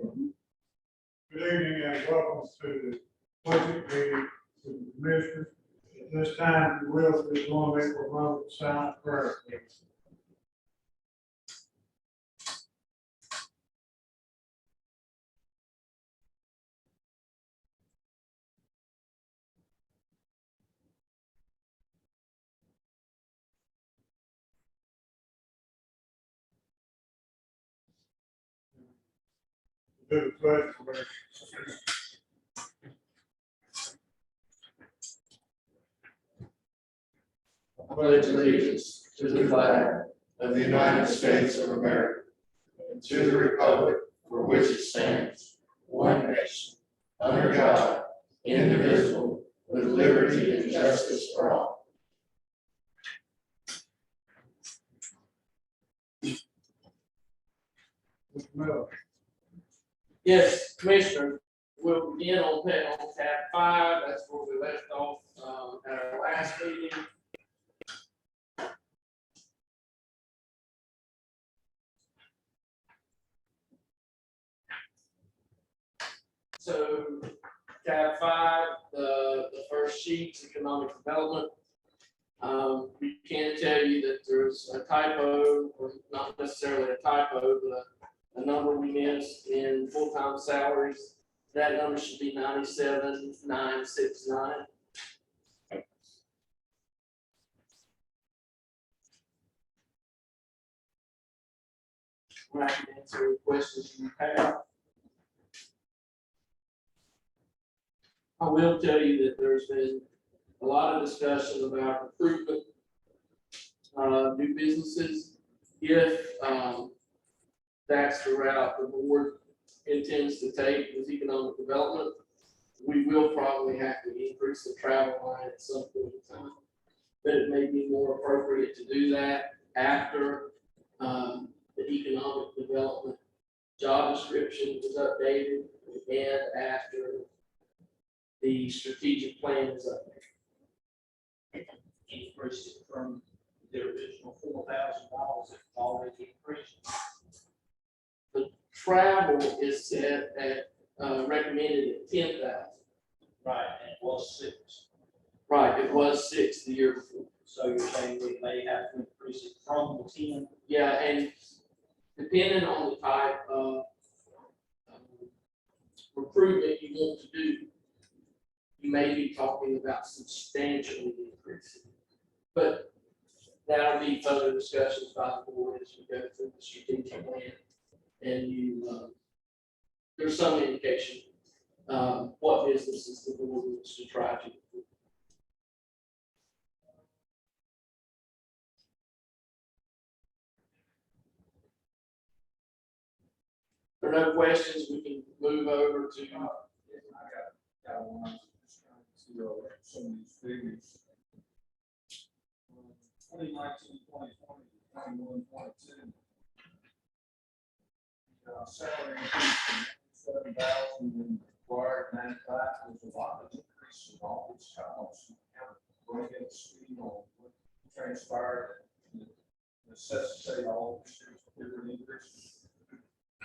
Good evening and welcome to the budget meeting to the commissioners. At this time, we will be going to make a moment of silent prayer, please. Do the pledge, please. I pledge allegiance to the flag of the United States of America and to the republic for which it stands, one nation, under God, indivisible, with liberty and justice for all. Mr. Miller. Yes, Commissioner, we'll begin on tab 5. That's where we left off at our last meeting. So tab 5, the first sheet, economic development. We can tell you that there's a typo, or not necessarily a typo, but a number we missed in full-time salaries. That number should be 97,969. I can answer any questions you have. I will tell you that there's been a lot of discussion about recruitment, new businesses. If that's the route the board intends to take with economic development, we will probably have to increase the travel line at some point in time. But it may be more appropriate to do that after the economic development job description is updated and after the strategic plan is updated. Increased it from the original $4,000 it already increased. The travel is set at recommended at 10,000. Right, and it was 6. Right, it was 6 the year before. So you're saying we may have to increase it from the 10? Yeah, and depending on the type of recruitment you want to do, you may be talking about substantially increasing. But that'll be further discussions by the board as we go through the strategic plan. And you, there's some indication what businesses the board wants to try to recruit. If there are no questions, we can move over to. I got one. Just trying to see some of these figures. 2019, 2020, 21, 22. Salary increase from 7,000 and required 95 was a lot of increase in all these columns. Bring it speed on what transpired and necessitate all these different increases.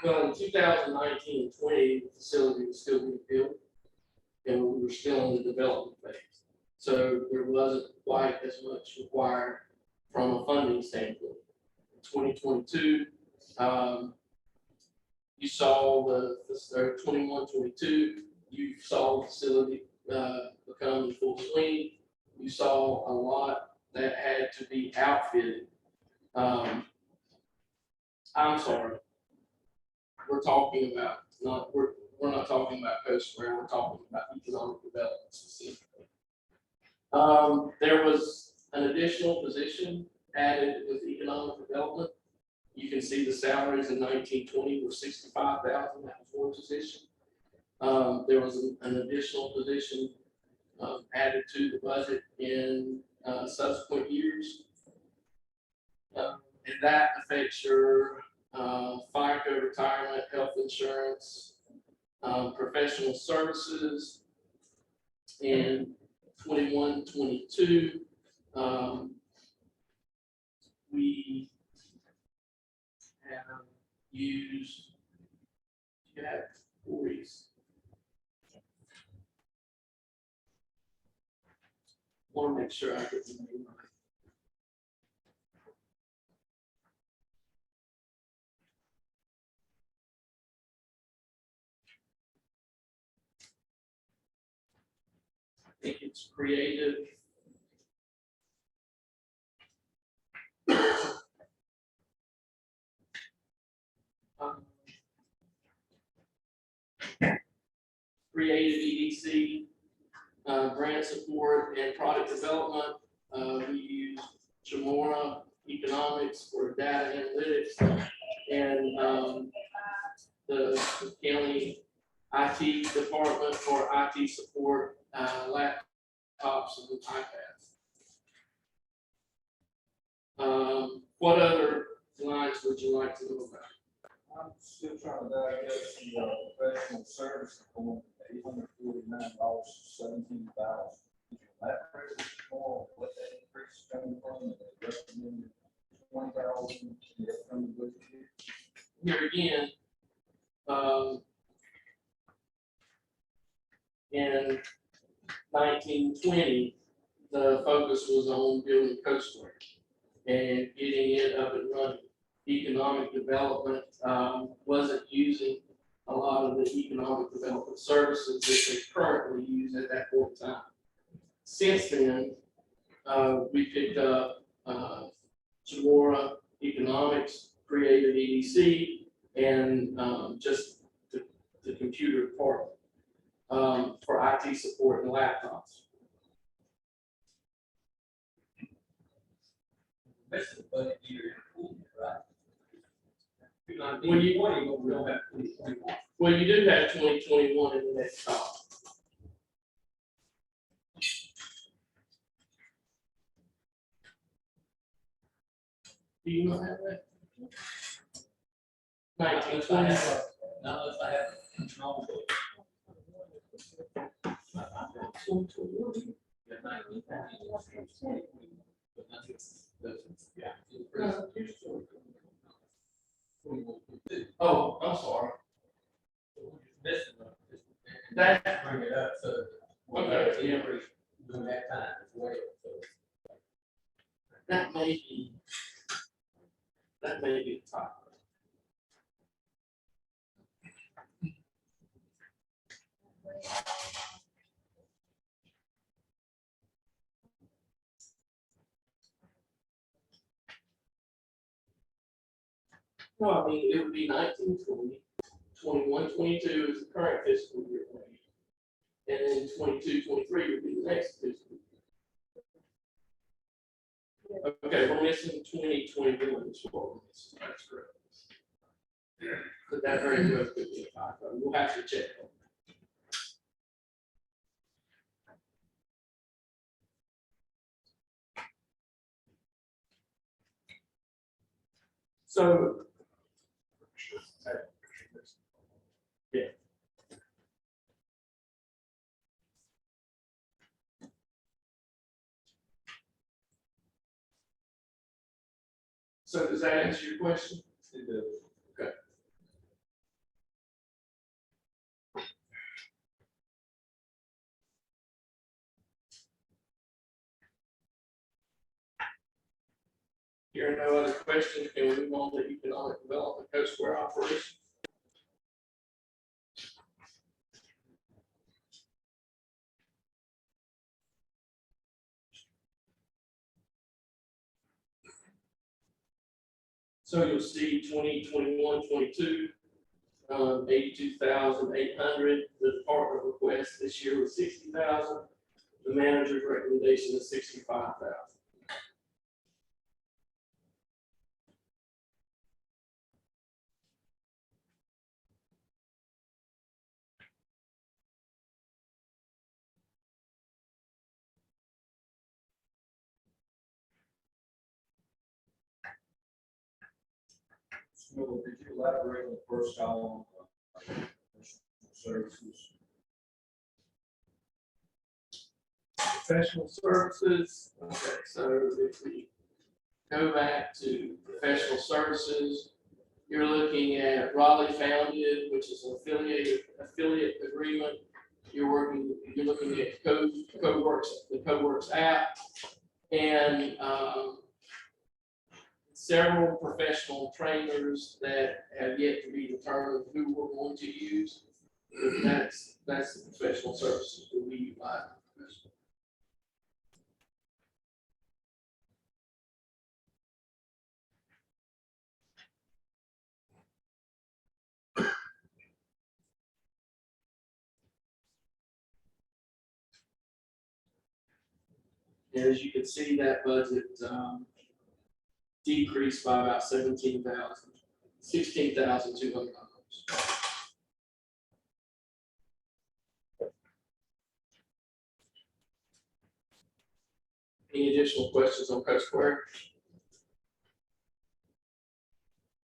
Well, in 2019 and 20, the facility was still being built, and we were still in the development phase. So there wasn't quite as much required from a funding standpoint. In 2022, you saw the 21, 22, you saw the facility become in full swing. You saw a lot that had to be outfitted. I'm sorry. We're talking about we're not talking about post-grad, we're talking about economic development specifically. There was an additional position added with economic development. You can see the salaries in 1920 were 65,000. That was one position. There was an additional position added to the budget in subsequent years, and that affects your FICA, retirement, health insurance, professional services. In 21, 22, we have used, you have Want to make sure I get the name right. I think it's creative. Creative EDC, grant support and product development. We use Jamora Economics for data analytics, and the county IT department for IT support, laptops and iPads. What other lines would you like to know about? I'm still trying to digest the professional service component, $849 to $17,000. That increase more on what that increase is coming from, and they recommended $20,000 in the upcoming budget year. Here again, in 1920, the focus was on building coastway and getting it up and running. Economic development wasn't using a lot of the economic development services that they currently use at that point in time. Since then, we picked up Jamora Economics, Creative EDC, and just the computer department for IT support and laptops. This is the budget year, right? Well, you- we don't have 2021. Well, you do have 2021 in the next column. Do you not have that? 1920. Not unless I have a normal book. Oh, I'm sorry. Missing That- bring it up, so. Okay, yeah. During that time as well, so. That may be the top. No, I mean, it would be 1920, 21, 22 is the current fiscal year. And then 22, 23 would be the next fiscal year. Okay, we're missing 2021 as well. That's correct. But that very well could be a typo. We'll have to check. So. Yeah. So does that answer your question? It does. Okay. Here are no other questions. Can we move on to economic development coastware operation? So you'll see 2021, 22, 82,800. The department request this year was 60,000. The manager's recommendation is 65,000. So did you elaborate on the first column? Services. Professional services. Okay, so if we go back to professional services, you're looking at Raleigh Founded, which is an affiliate agreement. You're looking at co-work CoWorks app, and several professional trainers that have yet to be determined who we're going to use. But that's the professional services that we utilize. And as you can see, that budget decreased by about $16,200. Any additional questions on Coach Square?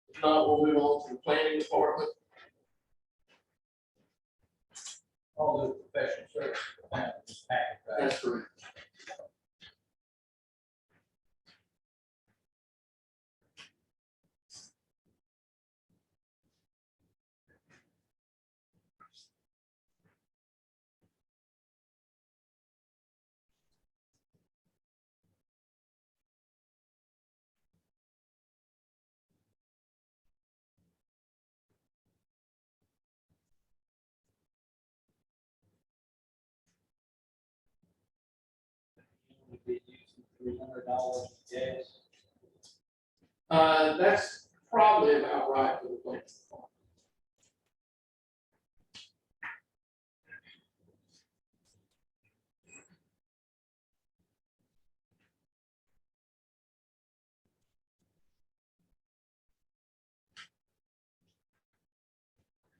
If not, we'll move on to the planning department. All the professional services. Package, right? That's correct. We'd be using $300 gas. That's probably about right for the planning department.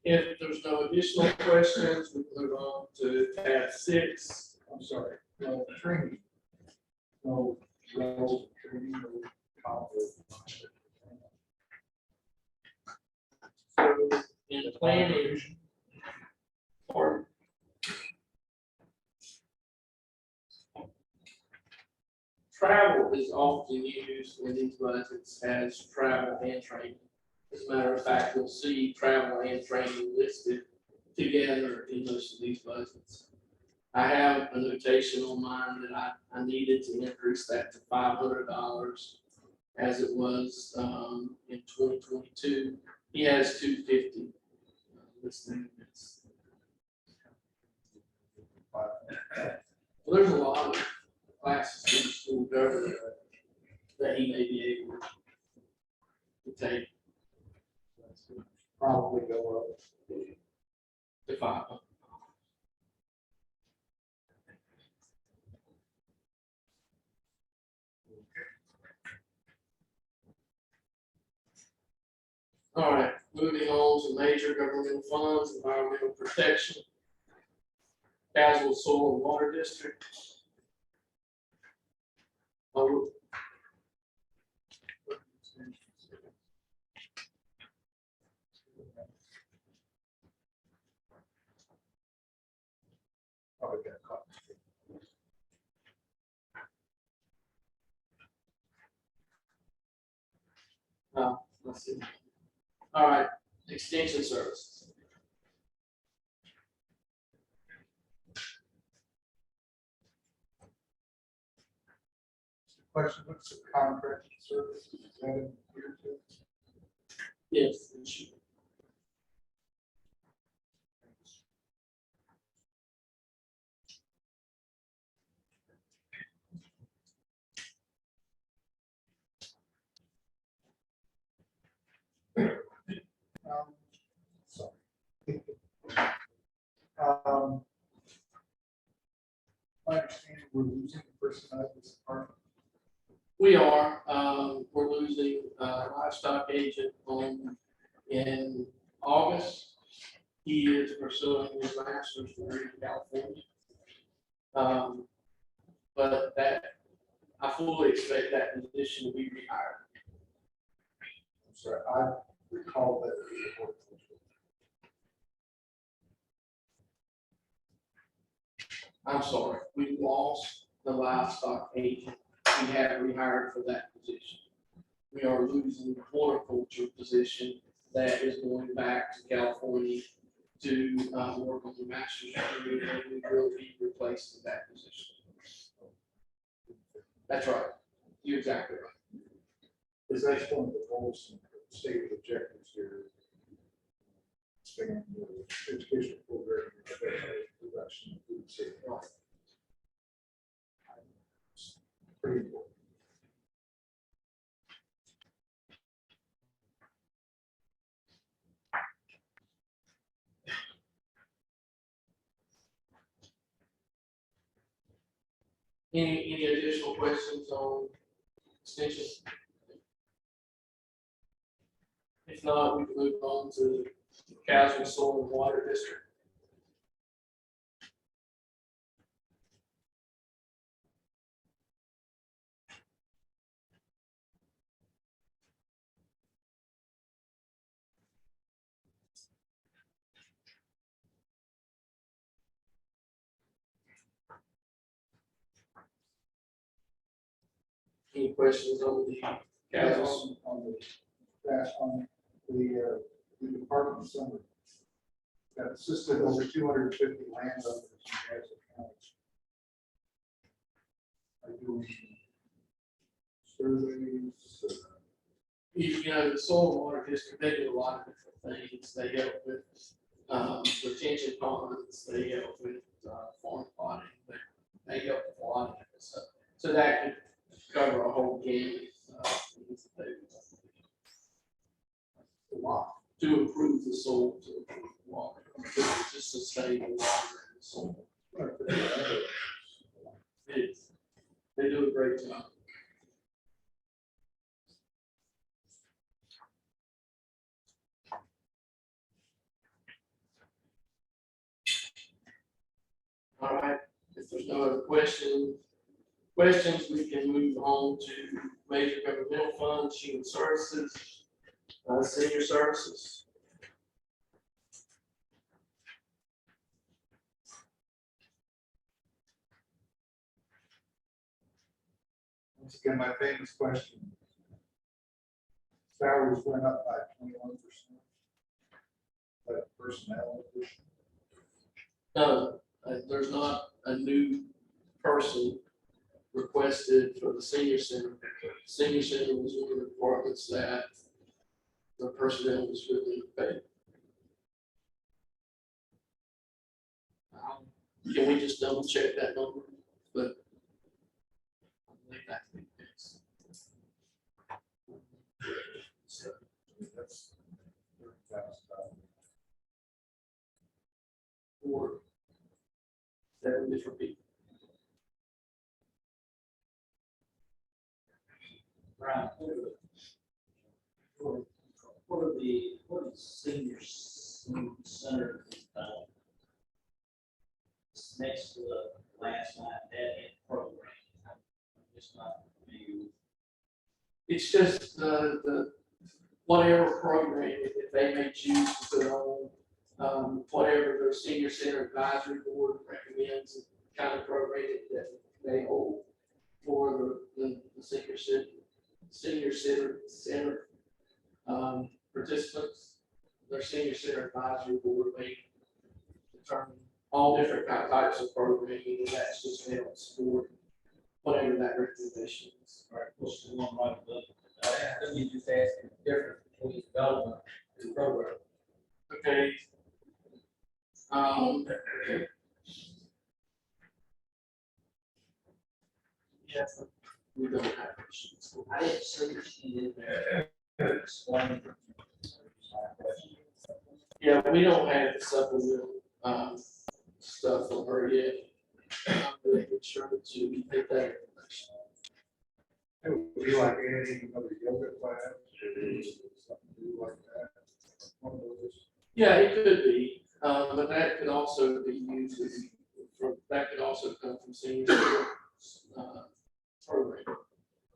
If there's no additional questions, we move on to tab 6. I'm sorry, training. No, training, no conflict. So in the planning, or travel is often used in these budgets as travel and training. As a matter of fact, you'll see travel and training listed together in most of these budgets. I have a notation on mine that I needed to increase that to $500 as it was in 2022. He has $250 listed. Well, there's a lot of classes in school government that he may be able to take. Probably go up. To $500. All right, moving on to major governmental funds, environmental protection, Caswell Soil and Water District. Oh, Probably got caught. let's see. All right, extension services. Question, what's the contract service? Is that in here too? Yes, it should. Sorry. My understanding, we're losing the person out of this department. We are, we're losing livestock agent in August. He is pursuing his master's degree in California. But that, I fully expect that position to be rehired. I'm sorry, I recall that. I'm sorry, we lost the livestock agent. We have rehired for that position. We are losing the horticulture position that is going back to California to work on the master's degree, and we will be replaced in that position. That's right. You're exactly right. Is that's one of the goals and stated objectives here? Expand the educational program, reduction of food safety. Pretty important. Any additional questions on extension? If not, we can move on to Castle Soil and Water District. Any questions on the Castle? On the department summary. That assisted over 250 landowners in Gadsden County. Are doing surveys. You know, the soil and water district, they do a lot of different things. They help with retention ponds, they help with farm plotting, they help with a lot of different stuff. So that could cover a whole gamut of things that they would do. A lot to improve the soil, to improve the water, just to stable water in the soil. It is. They do a great job. All right, if there's no other questions, we can move on to major governmental funds, human services, senior services. Once again, my famous question. Salaries went up by 21%. But personnel addition. No, there's not a new person requested for the senior center. Senior center was one of the departments that the personnel was really paid. Can we just double check that number? But I believe that to be the case. So, That's $30,000. for 7 different people. Brian, what is senior center? It's next to the last line, that in program. I'm just not familiar. It's just the whatever program that they may choose to put on, whatever their senior center advisory board recommends, the kind of program that they hold for the senior center participants. Their senior center advisory board may determine all different types of programming, and that's just to help support whatever that recommendation is. All right, what's the one right above? Let me just ask the difference between development and program. Okay. Yes, we don't have issues. I didn't see your sheet in there. Explain. Yeah, we don't have the supplemental, stuff on her yet. I'm making sure that you get that information. It would be like adding another yoga class, or something to do like that. One of those. Yeah, it could be, but that could also be used that could also come from senior center, program.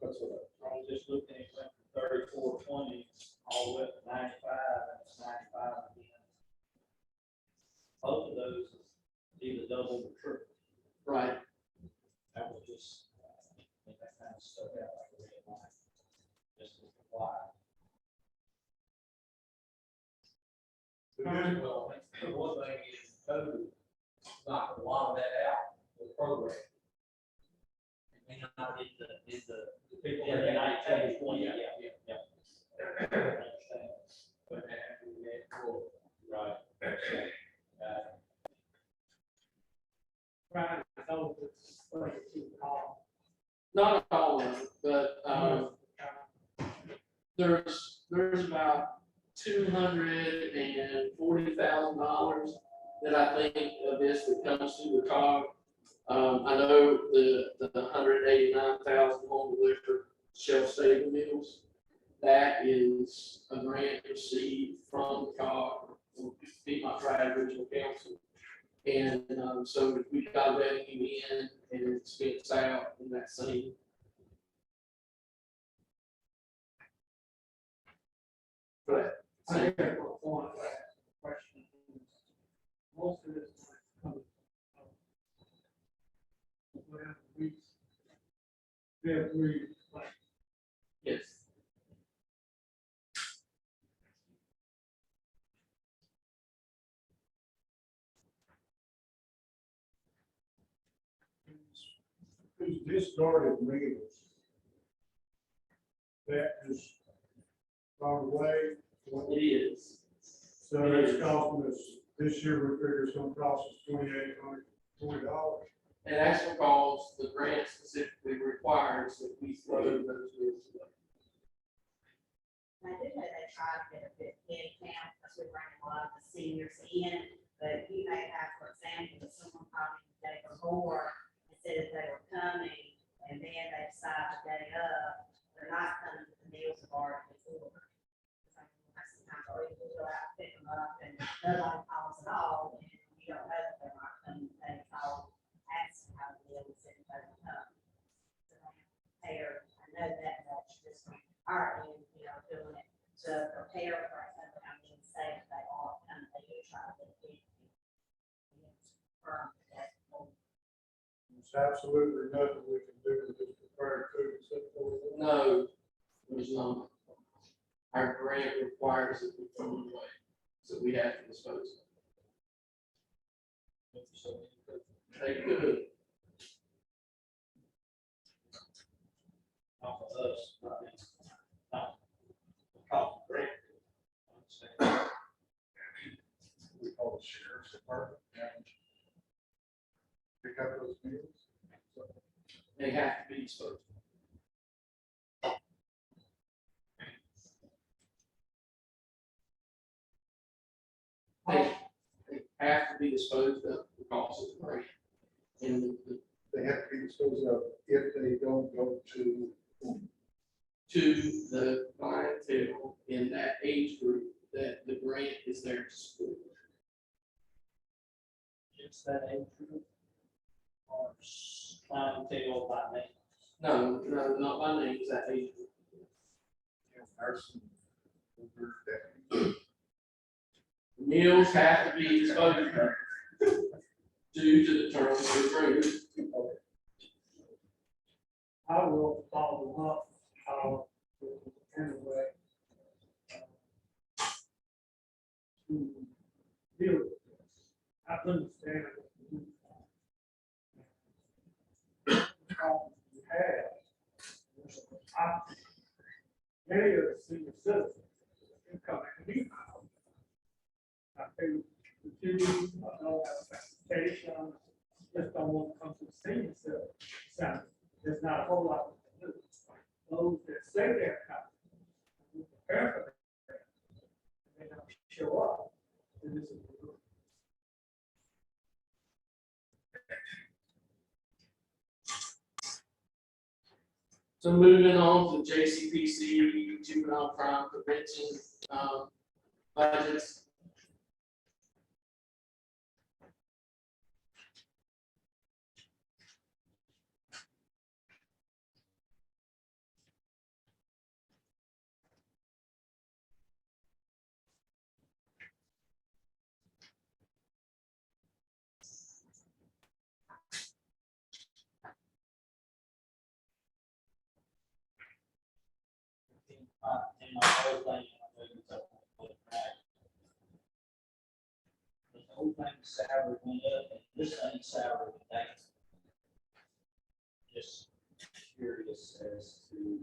That's what I was just looking at it from 3420 all the way up to 95, and it's 95 again. Both of those is either double or triple. Right. That was just, that kind of stuff out like a red line. Just to comply. Well, the one thing is code, knock a lot of that out for the program. May not in the. People Yeah, that yeah, have I changed, one, yeah, yeah. yeah. I understand. But after that, well, Right. Right, so it's like a two call. not all of it, but, there's about $240,000 that I think of this that comes through the COG. I know the 189,000 home delivered shelf stable meals, that is a grant received from the COG, be my triad regional council. And, so we got revenue in and it spits out in that same. But, I think that's what one of that question is. Most of this comes from whatever weeks. Every, like, yes. These discarded meals. That is gone away. It is. So that's costing us, this year we figure it's gonna cost us $2,820. And that's because the grant specifically requires that we throw those bills away. I do know they try to get a bit head count, because we bring a lot of the seniors in, but you may have, for example, if someone called me the day before and said that they were coming, and then they decide the day of, they're not coming to the meals have already been ordered. Sometimes, or you go out and pick them up, and nobody calls at all, and you don't know that they're not coming, they call, ask how the meal is, and they don't come. So, prepare, I know that much, just from our end, you know, doing it to prepare for something, I mean, say if they are coming, they do try to get it. Firm, that, There's absolutely nothing we can do with this prepared food except for. No, there's not. Our grant requires that we throw it away, so we have to dispose of it. They could. Not for us, not me. Not. Call the grant. Understand. We call the sheriff's department and pick up those meals. They have to be disposed of. They have to be disposed of because of the grant. And They have to be disposed of if they don't go to. to the clientele in that age group that the grant is there to support. It's that age group. Or clientele by name. No, not by name, it's that age group. Nursing. older deputies. Meals have to be disposed of due to the terms of the agreement. I will follow them up, anyway. To deal with this. I understand. We have, there's an option. Many of the senior citizens can come in and eat. I think the duties, I don't have transportation, just don't want to come to the senior center. There's not a whole lot to do. Those that say they're coming, we prepare for them, and they don't show up, then this is. So moving on to JCPC, juvenile crime prevention, budgets. In my whole thing, I know it's up on the track. The whole thing's salary went up, and this thing's salary went down. Just curious as to,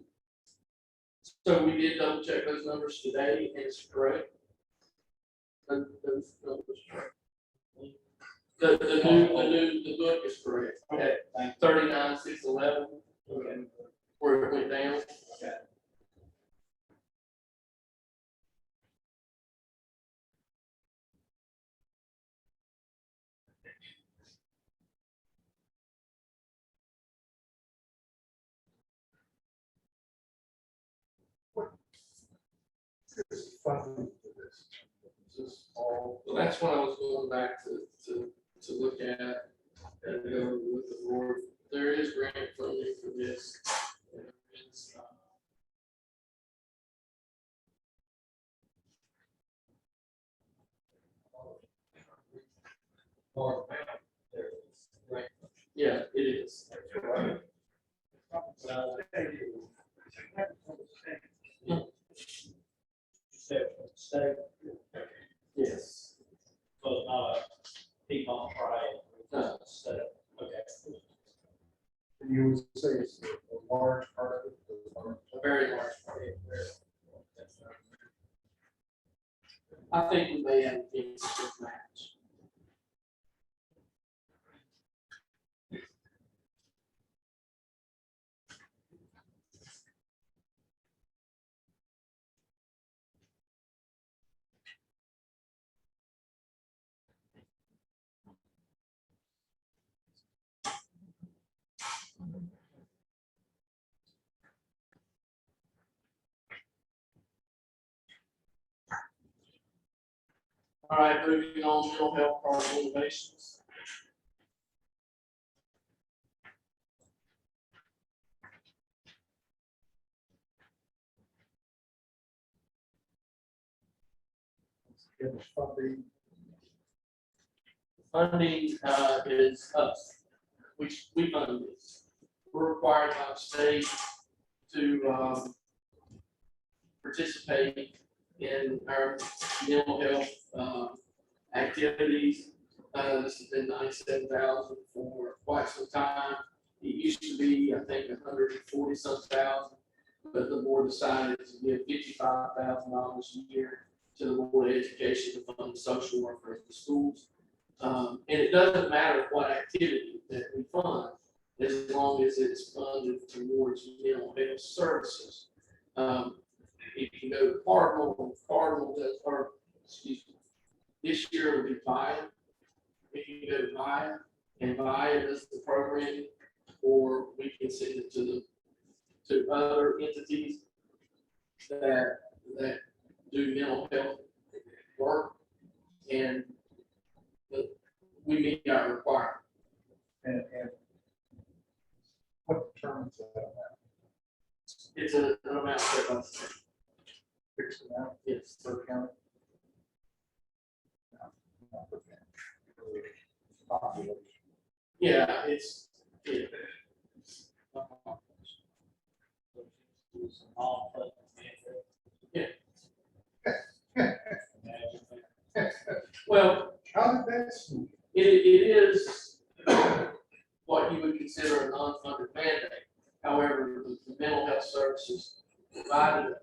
So we did double check those numbers today, and it's correct. Those numbers correct. The book is correct. okay, thank 39,611, you. Okay. where it went down. Okay. Is funding for this? Is this all? Well, that's what I was going back to look at and go with the board. There is grant funding for this. It's, yeah, it is. So, state, Yes. so it's not a Piedmont Pride, No. state, okay. And you would say it's a large part of it? A very large part. I think we may have a good match. All right, moving on, mental health card innovations. And funding, Funding, is us. We fund this. We're required by the state to, participate in our mental health, activities. This has been 97,000 for quite some time. It used to be, I think, 140 some thousand, but the board decided to give $55,000 a year to the Board of Education to fund the social worker at the schools. And it doesn't matter what activity that we fund, as long as it's funded towards mental health services. If you go to Cardinal does, or, excuse me, this year it will be VIA. If you go to VIA, and VIA does the program, or we can send it to other entities that do mental health work, and we meet our requirement. and what determines that? It's an amount set by the state. Fixed amount Yes. per county? No, not per county. Per population. Yeah, it's, yeah. Well, How did that sneak? it is what you would consider a non-funded mandate. However, the mental health services provided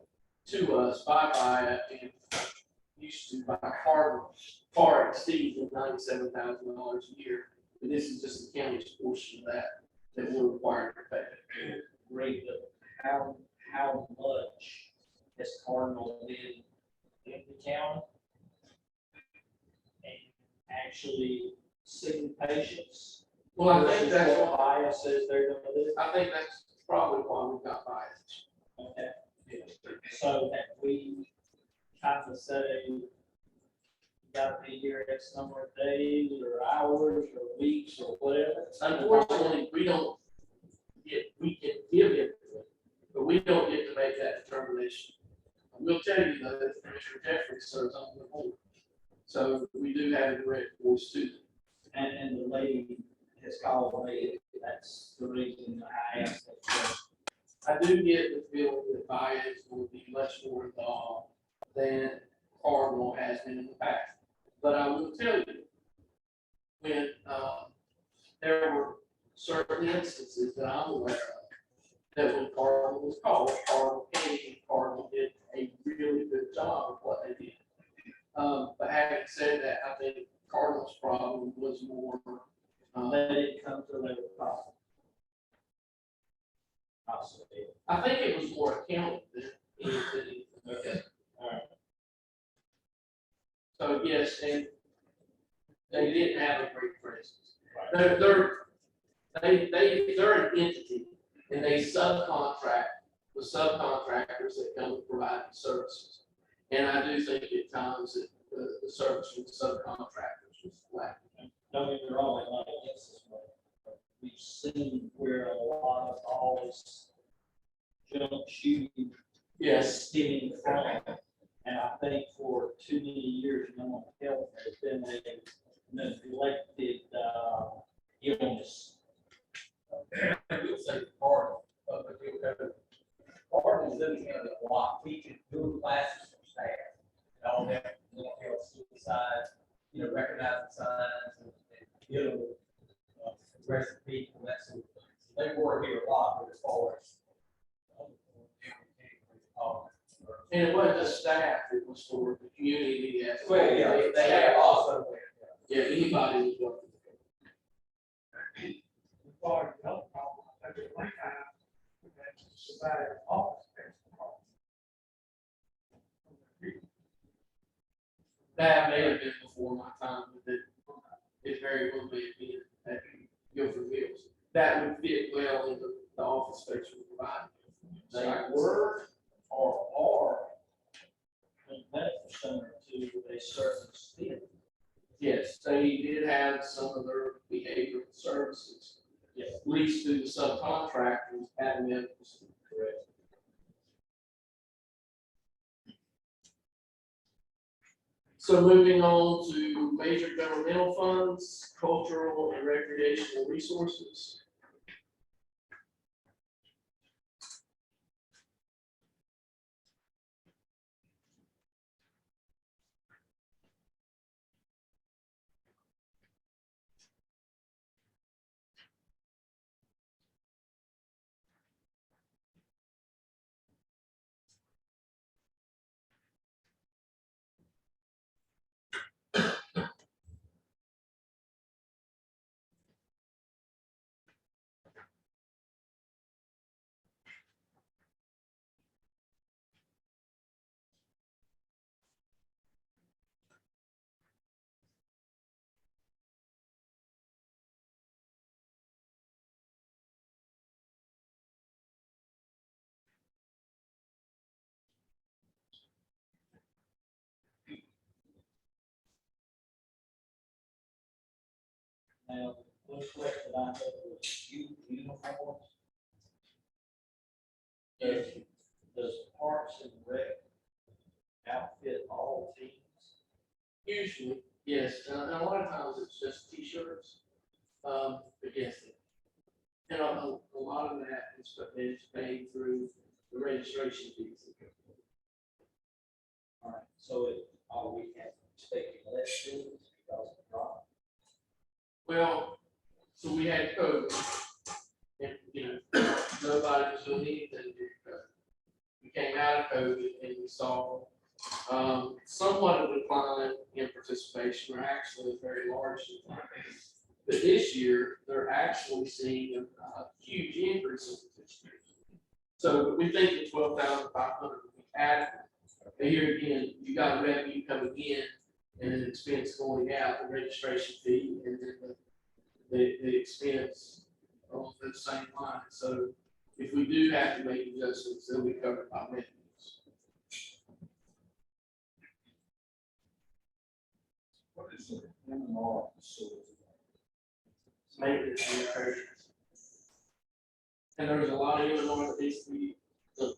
to us by VIA and used to by Cardinal far exceed the $97,000 a year. And this is just the county's portion of that we're required to pay. Great, but how much has Cardinal been in the county? And actually seeing patients? Well, I think versus that's what why, VIA says they're gonna do. I think that's probably why we got biased. Okay. So that we kind of say, you gotta be here X number of days or hours or weeks or whatever. Unfortunately, we can give it, but we don't get to make that determination. I will tell you though, that Commissioner Jeffries serves on the board. So we do have a direct voice to them. And the lady has called me, that's the reason I asked that question. I do get the feeling that VIA is going to be much more involved than Cardinal has been in the past. But I will tell you, when there were certain instances that I'm aware of, that when Cardinal was called, Cardinal came, and Cardinal did a really good job of what they did. But having said that, I think Cardinal's problem was more, They didn't come till they were possible. Possibly. I think it was more accounting than anything. Okay, all right. So yes, and they didn't have a great presence. Right. They're an entity, and they subcontract with subcontractors that come and provide the services. And I do think at times that the service from subcontractors was lacking. Don't get me wrong, it's not against this, but we've seen where a lot of all this junk shooting is stemming from. And I think for too many years, mental health has been a neglected, illness. I will say part of the deal code. Part is looking at a lot, teaching, doing classes for staff. And all that, mental health, suicide, recognizing signs and dealing with aggressive people, that sort of thing. So they work here a lot, but as far as. And it wasn't just staff, it was for the community. Well, yeah, they have also. Yeah, anybody was welcome. As far as the health problem, I think at one time, we had to survive office space. That may have been before my time, but it very well may have been at Guilford Mills. That would fit well into the office space we provide. They were or are in medical center to a certain extent. Yes, they did have some of their behavioral services. Yes. Leased through the subcontractors at medical center. Correct. So moving on to major governmental funds, cultural and recreational resources. Now, one question I had was uniforms. Does Parks and Rec outfit all teams? Usually, yes, and a lot of times it's just t-shirts. But yes, and a lot of that is paid through the registration fees. All right, so are we expecting less students because of the drop? Well, so we had COVID, and, nobody was doing anything during COVID. We came out of COVID and we saw, somewhat of a decline in participation, or actually a very large decline. But this year, they're actually seeing a huge increase in participation. So we think the 12,500 will be adequate. But here again, you got revenue coming in and an expense going out, the registration fee, and then the expense on the same line. So if we do have to make adjustments, they'll be covered by revenues. What is the MMR facility? Maintenance and repairs. And there's a lot of UNR that needs to be done.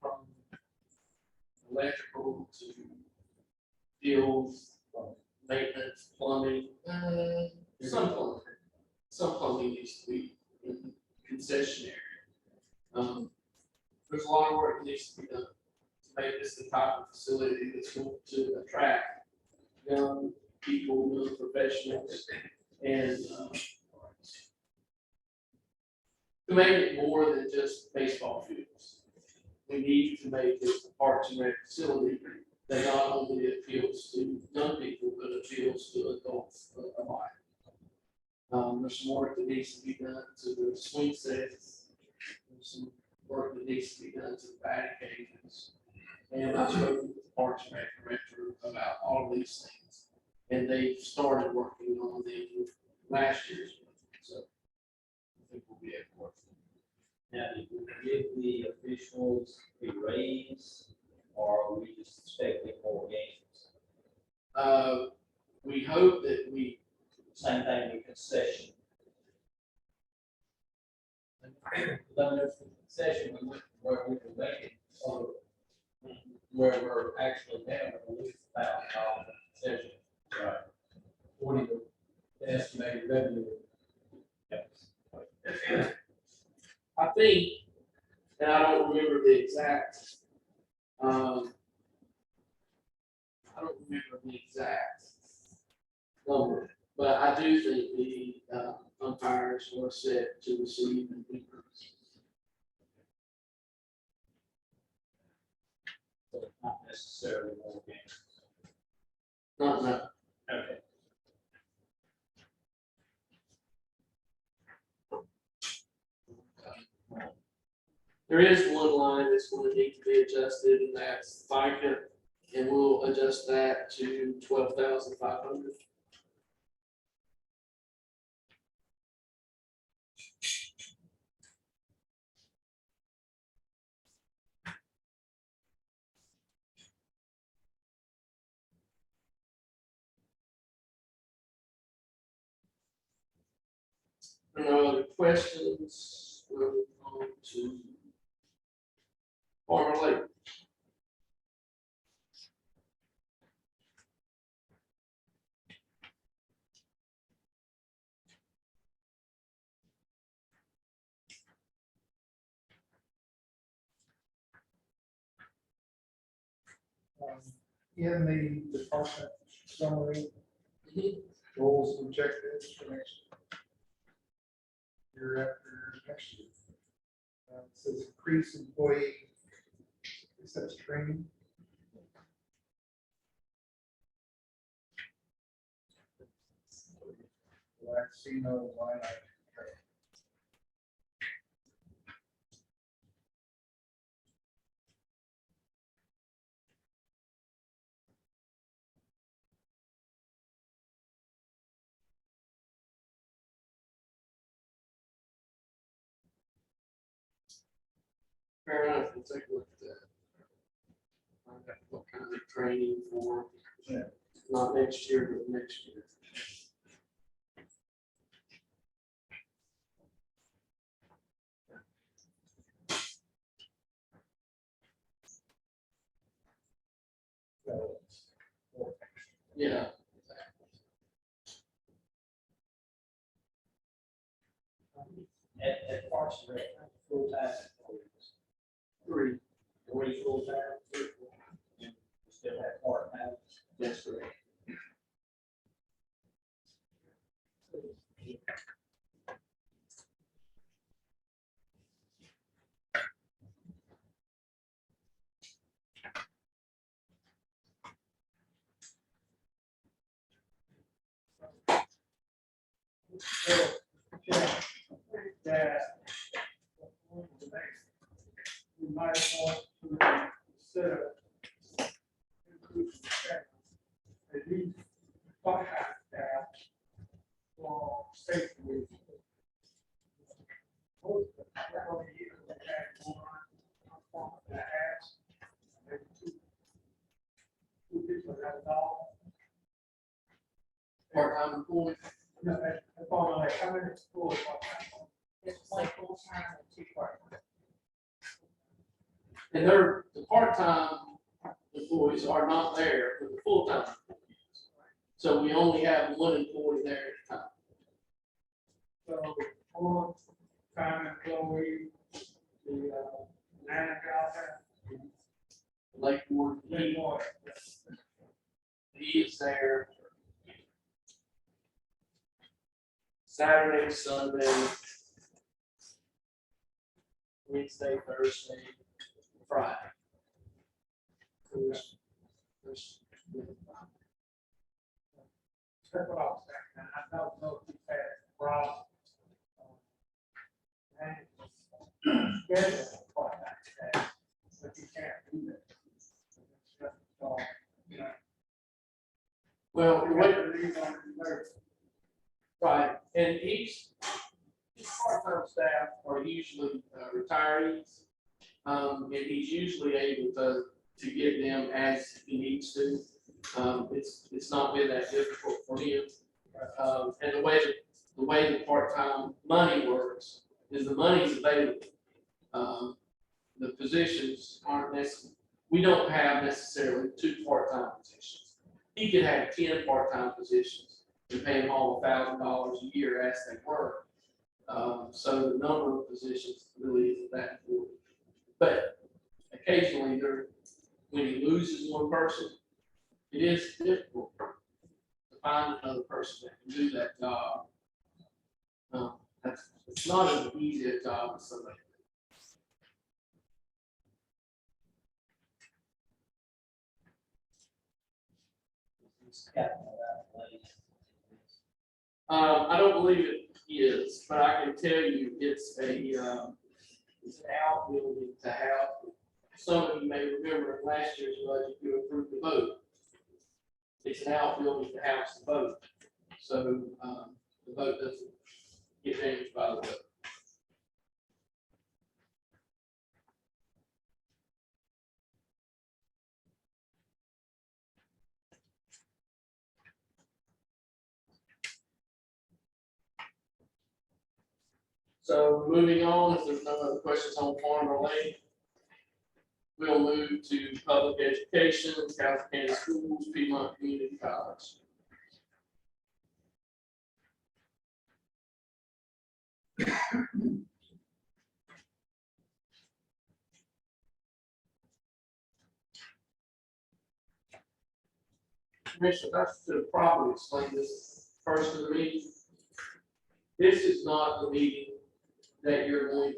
From electrical to fuels, maintenance, plumbing, some plumbing needs to be in the concession area. There's a lot of work that needs to be done to make this the type of facility that's going to attract young people, young professionals, and to make it more than just baseball fields. We need to make it a parks and rec facility that not only appeals to young people, but appeals to adults alike. There's some work that needs to be done to the swing sets. There's some work that needs to be done to the batting cages. And I've spoken with the Parks and Rec director about all of these things. And they've started working on them with last year's budget. So I think we'll be able to work. Now, did we give the officials a raise, or are we just expecting more games? We hope that we, Same thing with concession. Then there's the concession where we can make it, so where we're actually having at least $1,000 concession. Right. What do you estimate revenue? I think, and I don't remember the exact, I don't remember the exact number, but I do think the umpires were set to receive an increase. So not necessarily more games. Not, no. Okay. There is one line that's going to need to be adjusted, and that's FICA, and we'll adjust that to 12,500. No other questions? We'll move on to Farmer Lake. In the department summary, goals and objectives for next year after next year. It says increase employee, it says training. Well, I see no line item. Fair enough, we'll take a look at that. Find out what kind of training for, not next year, but next year. Yeah. At Parks and Rec, full-time employees. Three full-time, and we still have part-time. That's correct. That we might want to consider increasing at least part that for safety reasons. Most of the years we had one that has maybe two people that have dog. Part-time employee. No, that's all like how many schools are. It's one full-time and two part-time. And they're, the part-time employees are not there for the full-time employees. So we only have one employee there at a time. So, full-time employee, the manager out there, Lake Ward, they want. he is there Saturday, Sunday, Wednesday, Thursday, Friday. There's- That's what I was saying, and I don't know if you had a problem. And schedule quite that, but you can't do that. It's just, you know, Well, you what, have to leave on the nerve. right, and his part-time staff are usually retirees. And he's usually able to get them as he needs to. It's not been that difficult for him. And the way the part-time money works is the money's available. The positions aren't necessarily, we don't have necessarily 2 part-time positions. He could have 10 part-time positions and pay them all $1,000 a year as they work. So the number of positions really isn't that important. But occasionally when he loses one person, it is difficult to find another person that can do that job. It's not as easy a job as somebody. It's capital outlay. I don't believe it is, but I can tell you it's an outbuilding to have. Some of you may remember in last year's budget, you approved the vote. It's an outbuilding to house the vote. So, the vote doesn't get damaged by the vote. So moving on, if there's no other questions on farm or lane, we'll move to public education, South Kansas Schools, Piedmont Community College. Commissioner, I should probably explain this first of the meeting. This is not the meeting that you're going,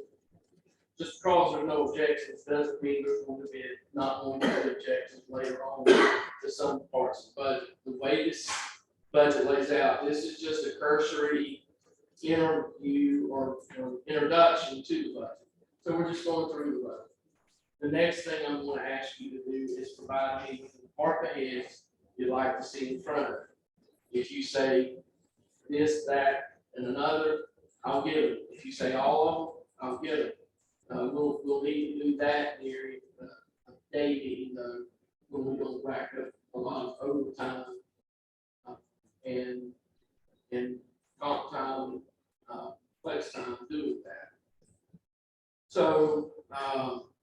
just because there's no objections, doesn't mean there's going to be not going to be objections later on to some parts of the budget. The way this budget lays out, this is just a cursory interview or introduction to the budget. So we're just going through the budget. The next thing I'm going to ask you to do is provide me with the department heads you'd like to see in front of you. If you say this, that, and another, I'll give it. If you say all of them, I'll give it. We'll need to do that near a day meeting though, when we're going to rack up a lot of overtime and comp time, flex time doing that. So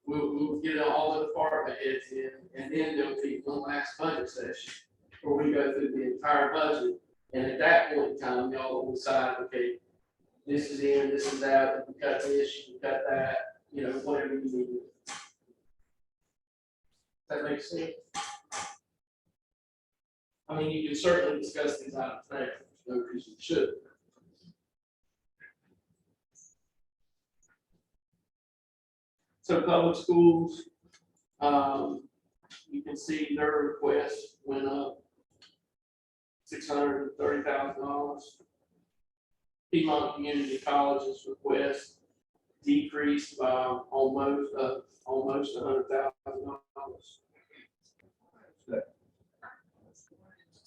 we'll get all the department heads in, and then there'll be one last budget session where we go through the entire budget. And at that point in time, y'all will decide, okay, this is in, this is out, if we cut this, you can cut that, whatever you need. Does that make sense? I mean, you can certainly discuss these items now, there's no reason you shouldn't. So public schools, you can see their request went up $630,000. Piedmont Community College's request decreased by almost $100,000.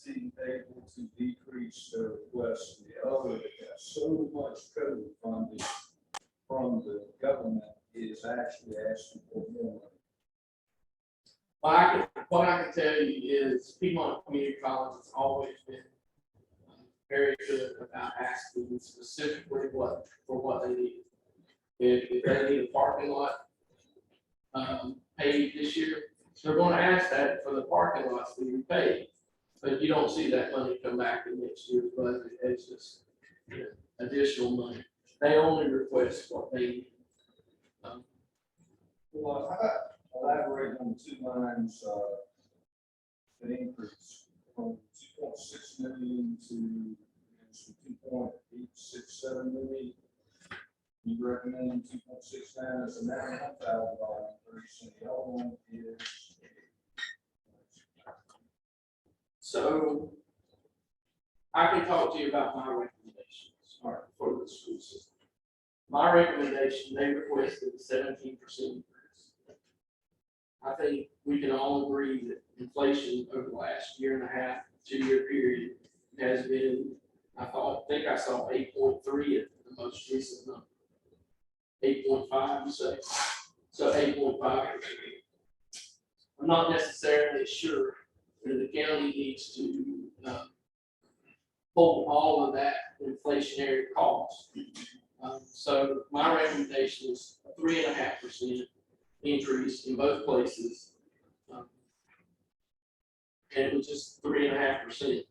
Being able to decrease their request, the other that got so much code funding from the government is actually asking for more. What I can tell you is Piedmont Community College has always been very good about asking specifically for what they need. If they need a parking lot paved this year, they're going to ask that for the parking lots to be paid. But you don't see that money come back in next year's budget. It's just additional money. They only request what they need. Well, how about elaborate on the 2 lines, that increase from 2.6 million to increase from 2.867 million. You recommend 2.69 as a $9,000 increase, and the other one is. So I can talk to you about my recommendations for the school system. My recommendation, they requested a 17% increase. I think we can all agree that inflation over the last year and a half, 2-year period has been, I think I saw 8.3 at the most recent number. 8.5, you say? So 8.5%. I'm not necessarily sure that the county needs to hold all of that inflationary cost. So my recommendation is a 3.5% increase in both places. And it was just 3.5%.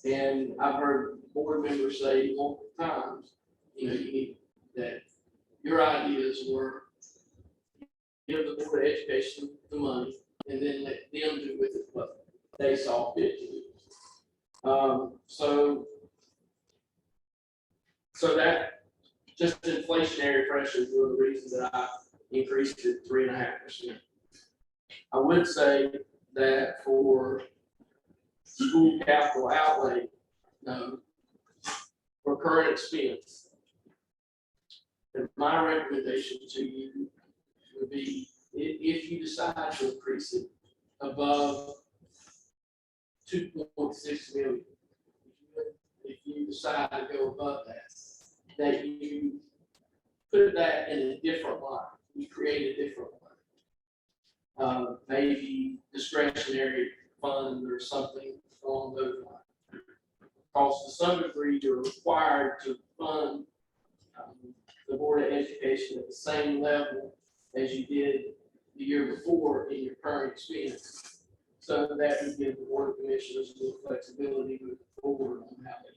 And I've heard board members say multiple times, you need that your ideas were give the Board of Education the money and then let them do with it what they saw fit to do. So that just inflationary pressures were the reasons that I increased it 3.5%. I would say that for school capital outlay, for current expense, and my recommendation to you would be if you decide to increase it above 2.6 million, if you decide to go above that you put that in a different line, you create a different line. Maybe discretionary fund or something along those lines. Because to some degree, you're required to fund the Board of Education at the same level as you did the year before in your current expense. So that would give the Board of Commissioners a little flexibility moving forward on how they.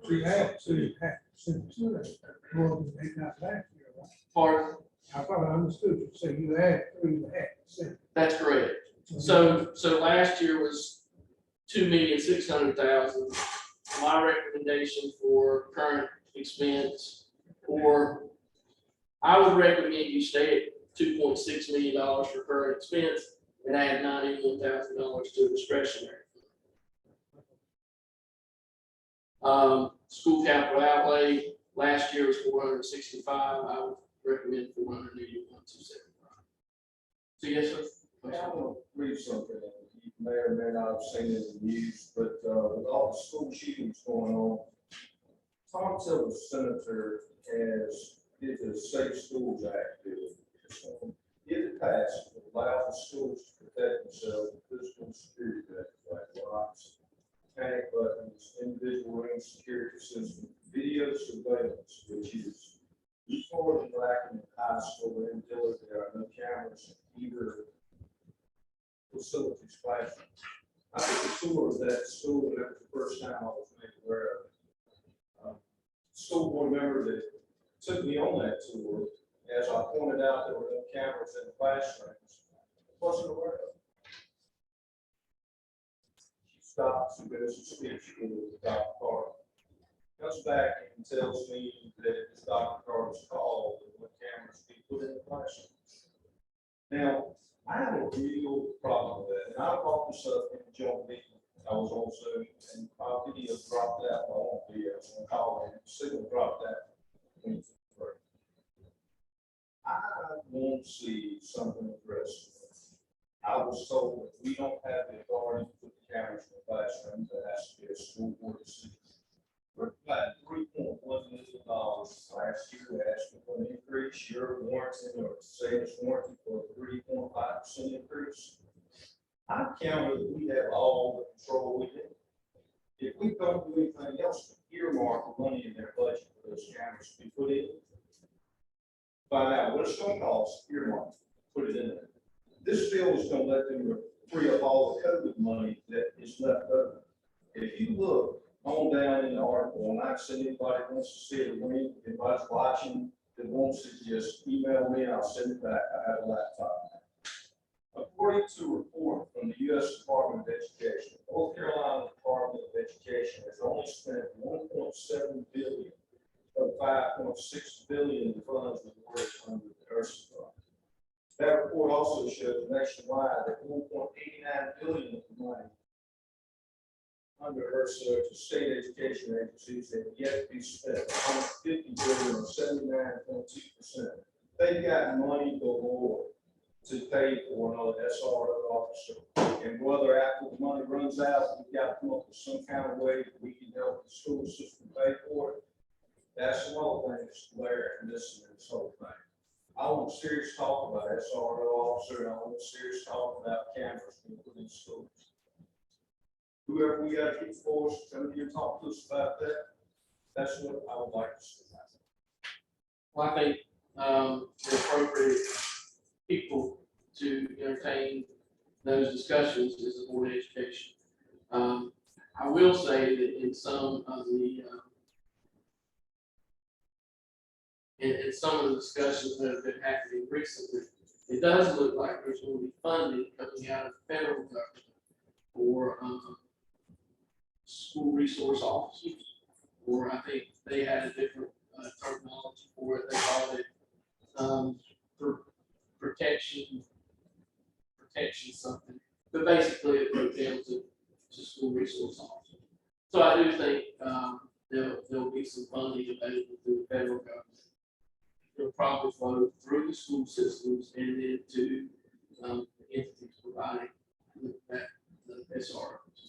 You have to more than they got last year, right? Pardon? I thought I understood you say you had 3.5%. That's correct. So last year was 2,600,000. My recommendation for current expense, or I would recommend you stay at $2.6 million for current expense and add $91,000 to discretionary. School capital outlay last year was 465. I would recommend 481,275. So yes, sir. I want to read something. You may or may not have seen it in the news, but with all the school shootings going on, Tom Tillis, senator, did the Safe Schools Act bill. If it passed, it would allow the schools to protect themselves with physical security measures like locks, panic buttons, individual ring security system, video surveillance, which is before and lacking in high school and until there are no cameras in either facilities classroom. I took a tour of that school, and that was the first time I was made aware of it. School board member that took me on that tour, as I pointed out, there were no cameras in the classrooms. I wasn't aware of it. She stops and goes to speech with Dr. Carter. Comes back and tells me that it's Dr. Carter's call and what cameras be put in the classroom. Now, I have a real problem with that, and I brought this up in the joint meeting. I was on Zoom, and my video dropped out. I won't be on call, and the signal dropped out. I want to see something addressed. I was told that we don't have the authority to put the cameras in the classroom. That has to be a school board decision. We're at $3.1 million last year. We asked for an increase. You're warranting or sales warranty for a 3.5% increase. I counted that we have all the control we need. If we don't do anything else, earmark the money in their budget for those cameras to be put in. Find out what it's going to cost, earmark, put it in there. This bill is going to let them free up all the COVID money that is left over. If you look on down in the article, and I've seen anybody that wants to see it, anybody's watching that wants to just email me, I'll send it back. I have a laptop. Of course, According to a report from the U.S. Department of Education, North Carolina Department of Education has only spent 1.7 billion of 5.6 billion in funds awarded under the nursing fund. That report also shows nationwide that 1.89 billion of the money under HRSA to state education agencies have yet to be spent, 50 billion or 79.2%. They've got money galore to pay for another SRO officer. And whether after the money runs out, we've got to come up with some kind of way that we can help the school system pay for it. That's another thing that's glaring in this whole thing. I want serious talk about SRO officer, and I want serious talk about cameras being put in schools. Whoever we got to keep force, come here and talk to us about that. That's what I would like to see. Well, I think, the appropriate people to entertain those discussions is the Board of Education. I will say that in some of the, in some of the discussions that have been happening recently, it does look like there's going to be funding coming out of the federal government for, school resource officers, or I think they had a different terminology for it. They called it protection something. But basically, it broke down to school resource officers. So I do think there'll be some funding available through the federal government. It'll probably flow through the school systems and then to entities providing that the SROs.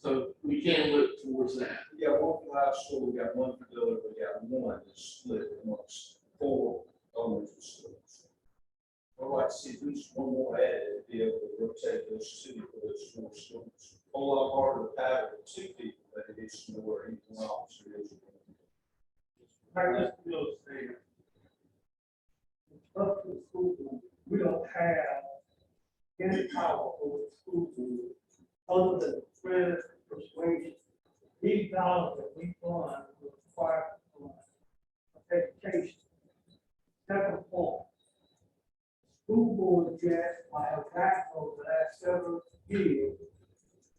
So we can look towards that. We got one for high school, we got one for delivery, we got one that's split amongst 4 elementary schools. I'd like to see at least one more added to be able to rotate those 2 for those 4 schools. A whole lot harder to paddle with 2 people than it is to where anyone else is. I just feel saying, up to the school board, we don't have any power over the school board other than friends persuasion. These dollars that we fund will require education. Second point, school board gets, I have gotten over the last several years,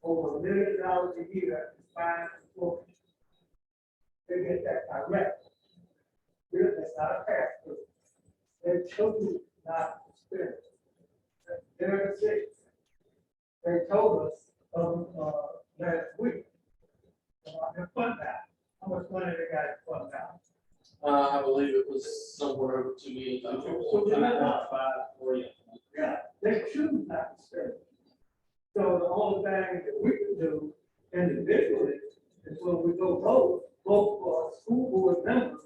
over $1 million a year in fines and forfeitures. They get that direct. That's not a pass through. They chose not to spend it. They're the city. They told us last week about their fund balance. How much money they got in fund balance? I believe it was somewhere over $2 million. So they're not 5 for you. Yeah, they choose not to spend it. So the only thing that we can do individually is when we vote for school board members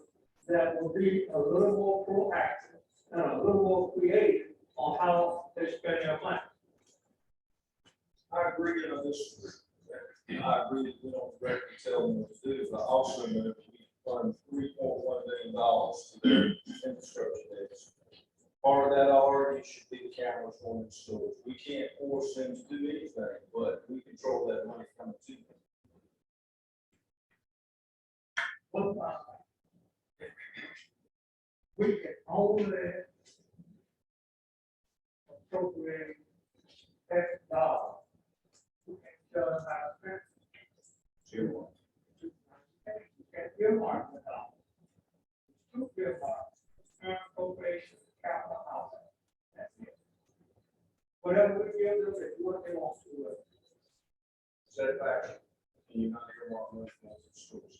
that will be a little more proactive and a little more creative on how they spend their money. I agree and I disagree. I agree that we don't directly tell them what to do, but also that we fund $3.1 million to their infrastructure needs. Part of that already should be the cameras going in schools. We can't force them to do anything, but we control that money coming to them. We can only appropriate X dollars. We can tell them how to spend. Zero. You can't earmark the dollars. Two earmarks, appropriation, capital outlay. That's it. Whatever we give them, it's what they want to do. Set it back. And you're not earmarking money for the schools.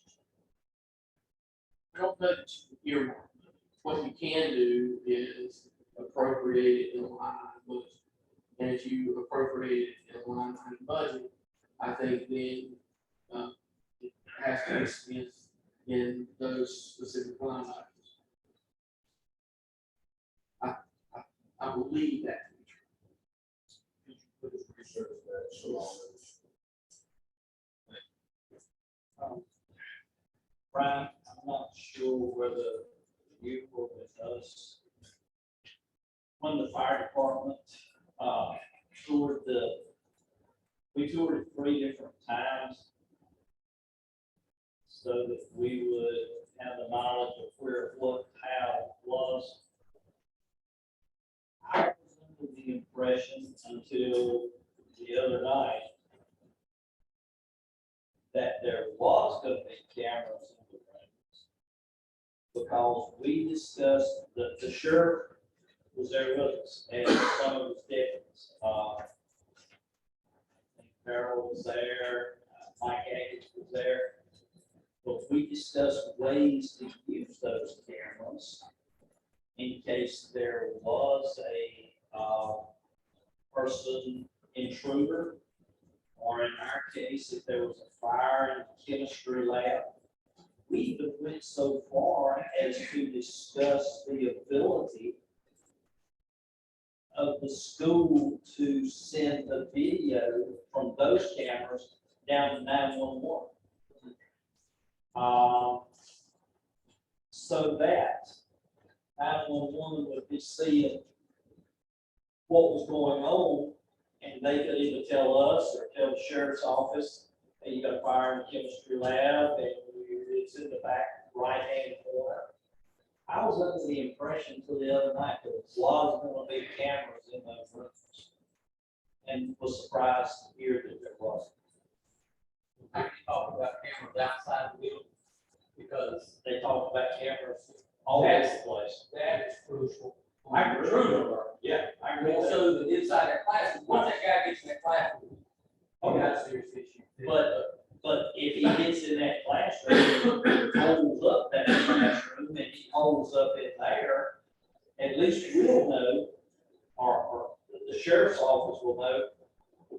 I don't know that you can earmark. What you can do is appropriate it in a line item budget. And if you appropriate it in a line item budget, I think then it has to be spent in those specific line items. I believe that. Research that, so Brian, I'm not sure whether you were with us when the fire department we toured it 3 different times so that we would have the knowledge of where it was, how it was. I was under the impression impression until the other night that there was gonna be cameras in the rooms. Because we discussed, the sheriff was there with us, and some of his deputies, Farrell was there, Mike Atkins was there. But we discussed ways to use those cameras in case there was a, person intruder, or in our case, if there was a fire in the chemistry lab. We even went so far as to discuss the ability of the school to send the video from those cameras down to 911. So that 911 would be seeing what was going on, and they could either tell us or tell the sheriff's office, hey, you got a fire in the chemistry lab, and it's in the back right-hand corner. I was under the impression until the other night that there was going to be cameras in those rooms, and was surprised to hear that there wasn't. I can talk about cameras outside the building, because They talked about cameras all over the place. that is crucial. I agree. Yeah, I agree. More so than inside that classroom, once that guy gets in that classroom, you got a serious issue. But if he gets in that classroom, holds up that classroom, and he holds up in there, at least we'll know, or the sheriff's office will know,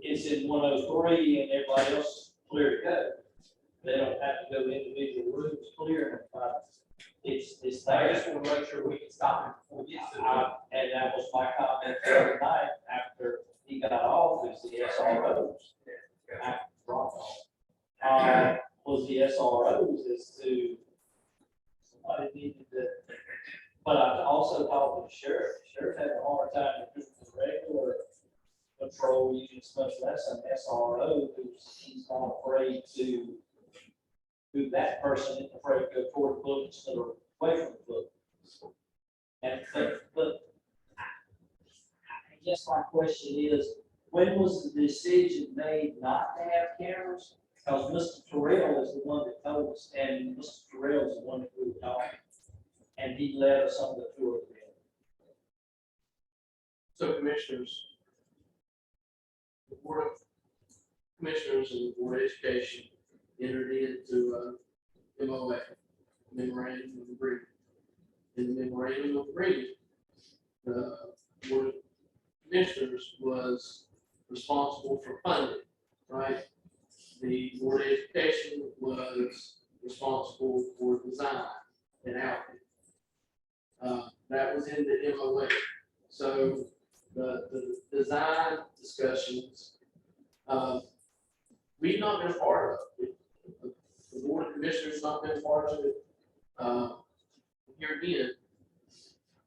it's in 103 and everybody else clear to go. They don't have to go to individual rooms clear. It's I there. just want to make sure we can stop him before he gets to the. And that was my comment the other night after he got off, is the SROs. After drop off. Was the SROs is to, somebody needed to, but I also talked to the sheriff. The sheriff had a hard time with the regular patrol units, much less an SRO, he's not afraid to, who that person isn't afraid to go toward the book instead of away from the book. And, but I guess my question is, when was the decision made not to have cameras? Because Mr. Terrell is the one that told us, and Mr. Terrell is the one that we were talking, and he led us on the tour of the building. So commissioners, the Board of Commissioners and the Board of Education entered into MOA, memorandum of agreement. In the memorandum of agreement, the Board of Commissioners was responsible for funding, right? The Board of Education was responsible for design and outfit. That was in the MOA. So the design discussions, we've not been a part of it. The Board of Commissioners not been a part of it. Here again,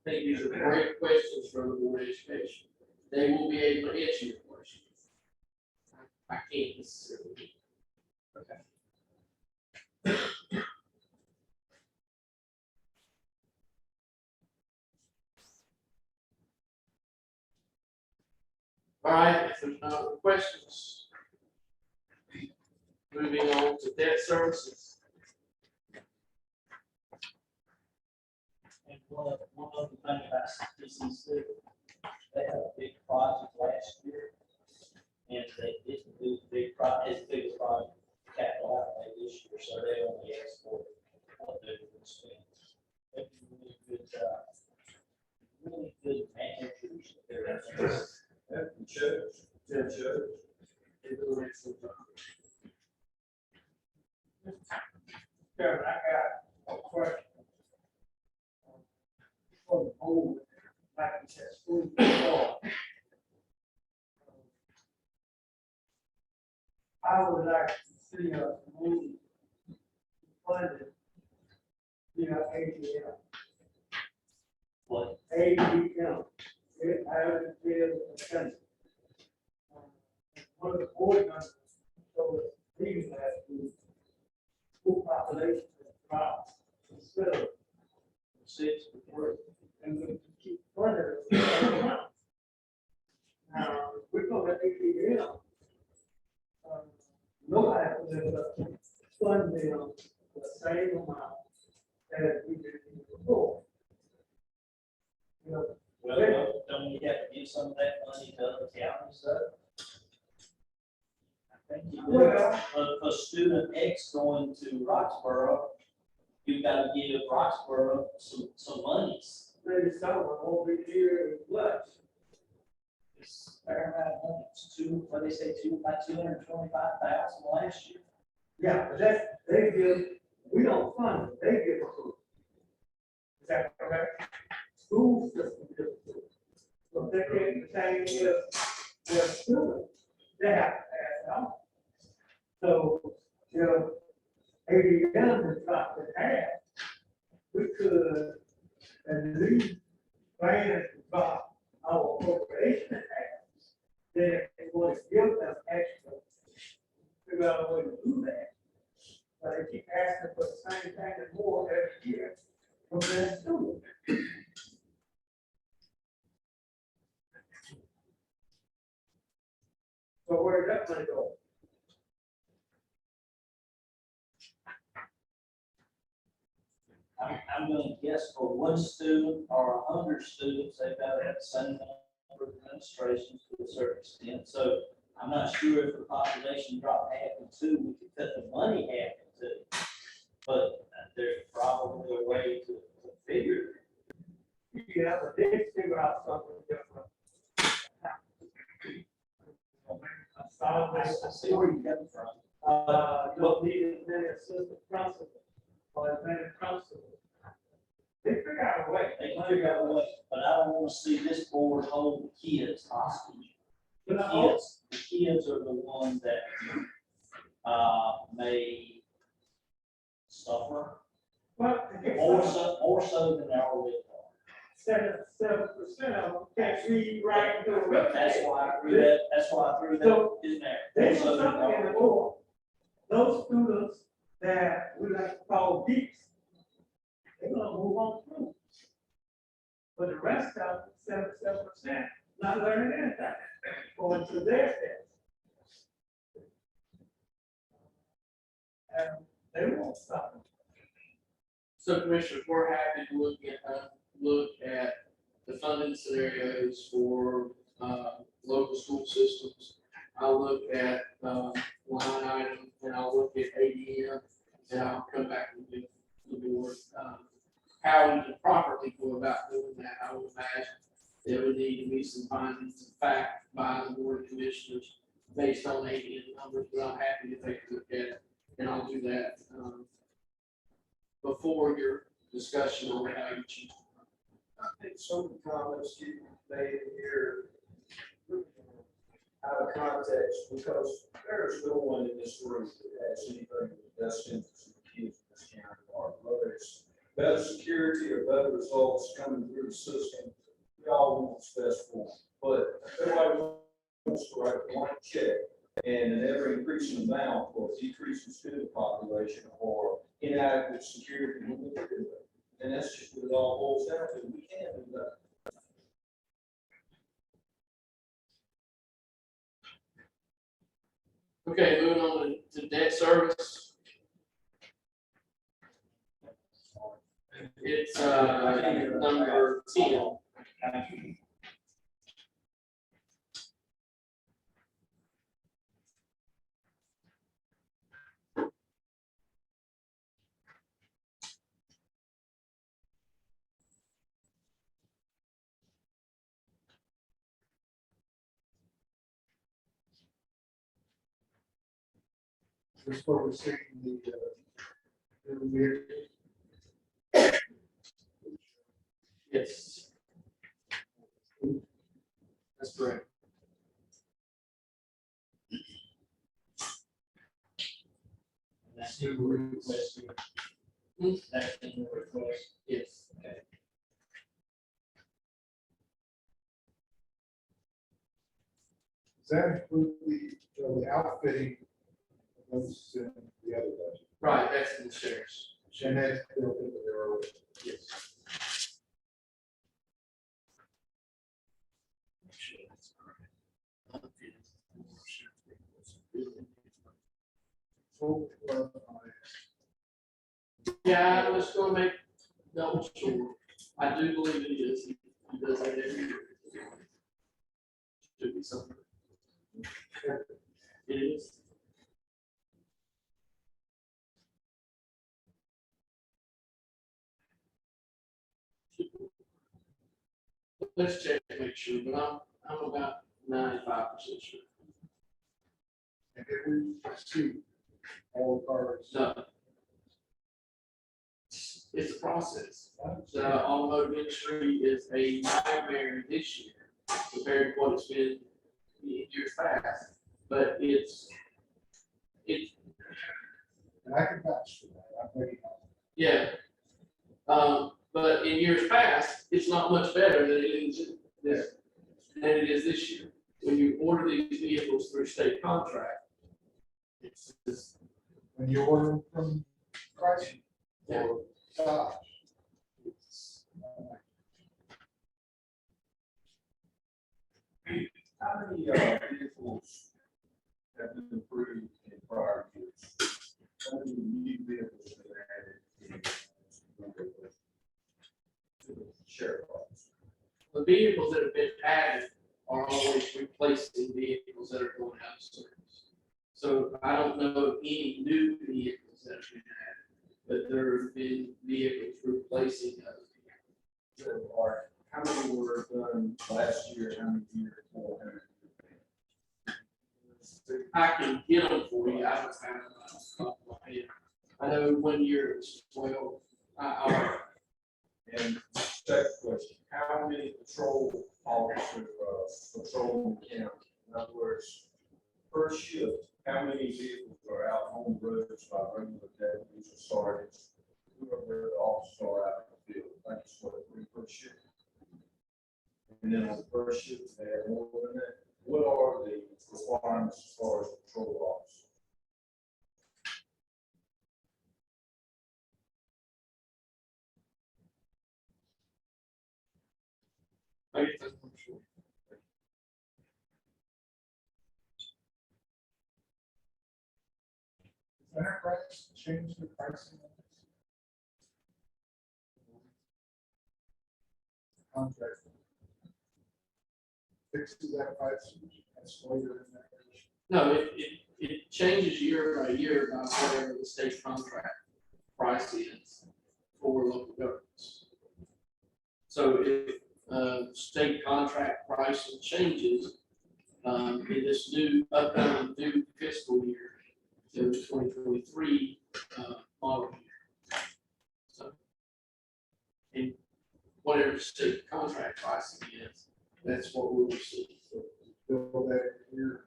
I think these are great questions from the Board of Education. They will be able to answer your questions. I can't necessarily. Okay. All right, if there's no other questions. Moving on to debt services. And one other thing about CCBOC, they had a big project last year, and they didn't do the big project, as big a project capital outlay this year, so they only asked for what they would spend. They did a really good job. Really good managers there. Kevin, I got a question. For the board, like I said, school before. I would like to see us move funded via ATM. What? ATM, it has been extended. One of the board members told us, reading that the school population is about considerable. 6 to 3. And we keep funding it. Now, we're gonna ATM. Nobody will fund them the same amount as we did before. You know, Well, don't you have to give some of that money to other counties though? I think you do. Well- For student X going to Roxborough, you've got to give Roxborough some monies. maybe someone won't be here as much. It's a fair amount of money. It's what they say, about 225,000 last year. Yeah, but that's, they give, we don't fund it, they give it to us. Is that correct? School system gives it to us. So if they can't retain their students, they have to pass it on. So, you know, ADM is not in half. We could at least plan about our appropriation in half. Then it would give them extra, figure out a way to do that. But they keep asking for the same thing and more every year from their students. So where did that money go? I'm going to guess for one student or 100 students, they've got to have the same number of administrations to a certain extent. So I'm not sure if the population dropped half in two, we could cut the money half in two. But there's probably a way to figure it. Yeah, but they figure out something different. I see where you're coming from. You don't need as many assistant principals or as many principals. They figure out a way. They can figure out a way, but I don't want to see this board hold the kids hostage. You know, The kids are the ones that, may suffer but more so than our lived. 7% of them can't read, write, and do That's arithmetic. why I threw that, that's why I threw So, that in there. They More do so than something in the our- board. Those students that we like to call geeks, they're gonna move on through. But the rest of them, 77%, not learning anything, going to their test. And they won't stop. So commissioners, we're happy to look at the funding scenarios for, local school systems. I'll look at, line item, and I'll look at ADM, and I'll come back and do the board. How we can properly go about doing that, I would imagine there would need to be some findings of fact by the board of commissioners based on ADM numbers, but I'm happy to take a look at it, and I'll do that, before your discussion on how you choose. I think some of the comments you made here out of context, because there's no one in this room that has anything with the best interest of the kids in this county, or whether it's better security or better results coming through the system, we all want what's best for them. But everybody wants to write a blank check, and an ever increasing amount or decreasing student population or inadequate security, we need to do that. And that's just what it all boils down to. We can't do that. Okay, moving on to debt service. It's, number 10. This is what we're seeing in the year. Yes. That's correct. That's the request. That's the request. Yes. Okay. Does that include the outfitting of those in the other budget? Right, that's the sheriff's. And that's built into their own. Yes. Make sure that's correct. total of, Yeah, I was gonna make double sure. I do believe it is. He does that every year. Should be something. It is. Let's check to make sure, but I'm about 95% sure. and if we see all the cars. No. It's a process. The automotive industry is a nightmare this year compared to what it's been in years past. But it's, And I can vouch for that, I'm waiting on. yeah. But in years past, it's not much better than it is this year. When you order these vehicles through state contract, it's just, When you order them from Chrysler yeah. or Dodge. It's, How many vehicles have been approved in prior years? How many new vehicles have been added to the sheriff's office? The vehicles that have been added are always replacing vehicles that are going out of service. So I don't know of any new vehicles that have been added, but there have been vehicles replacing other vehicles. So, or how many were done last year, how many years before? I can get them for you. I don't have them off the top of my head. I know 1 year it was 12. And second question, how many patrol officers patrol the county? In other words, per shift, how many vehicles are out on the roads by regular deputies or sergeants? Whoever the officers are out in the field, I just want to three per shift. And then on the first shift, they have more than that. What are the requirements as far as patrol officers? I guess that's for sure. Does Enterprise change the pricing of this? Contract. Fixes that price, that's later in that. No, it changes year by year by whatever the state contract price is for local governments. So if state contract pricing changes in this new upcoming new fiscal year to 2023 model year. So, and whatever state contract pricing is, that's what we'll receive. Bill that year,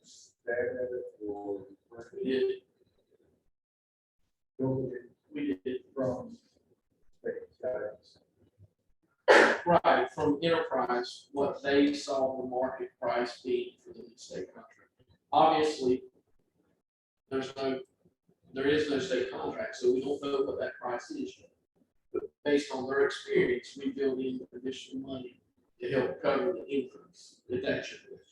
stab at it, or We did, build it we did. from state guidance. Right, from Enterprise, what they saw the market price being for the state contract. Obviously, there is no state contract, so we don't know what that price is yet. But based on their experience, we build in additional money to help cover the increase, if that's your question.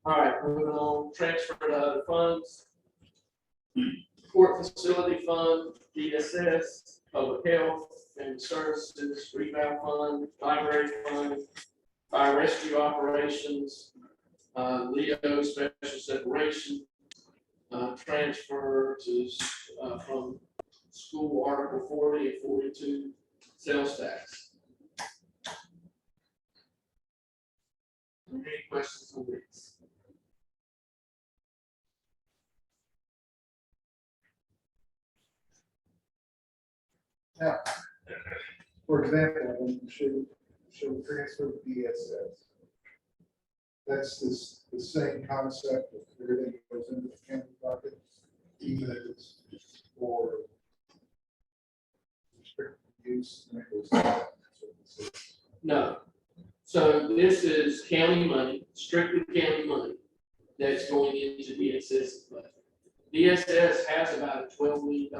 All right, moving on, transfer to other funds. Court Facility Fund, DSS, Public Health, Family Services, Rebound Fund, Library Fund, Fire Rescue Operations, Leo Special Separation, transfer to, from School Article 40 and 42, sales tax. Any questions on this? Now, for example, when you show transfer to DSS, that's the same concept of everything that goes into the county bucket, even if it's for restricted use. And it goes down. No. So this is county money, strictly county money, that's going into DSS's budget. DSS has about a $12 million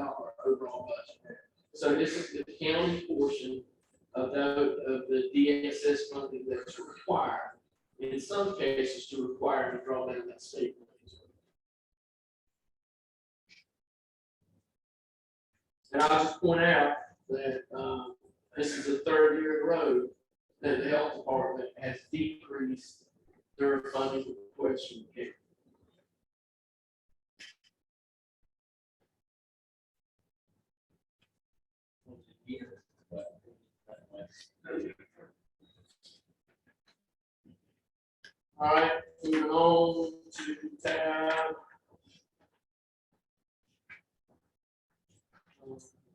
overall budget. So this is the county portion of the DSS funding that's required. In some cases, to require to draw down that state money. And I'll just point out that, this is the third year in a row that the health department has decreased their funding request from the county. All right, moving on to tab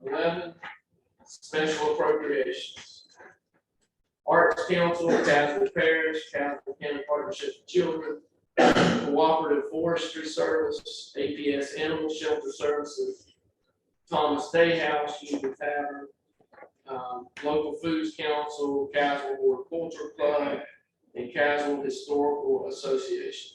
11, special appropriations. Arts Council, Castle Parish, Castle County Partnership for Children, Cooperative Forestry Service, APS Animal Shelter Services, Thomas Day House, Union Tavern, Local Foods Council, Castle Horticulture Club, and Castle Historical Association.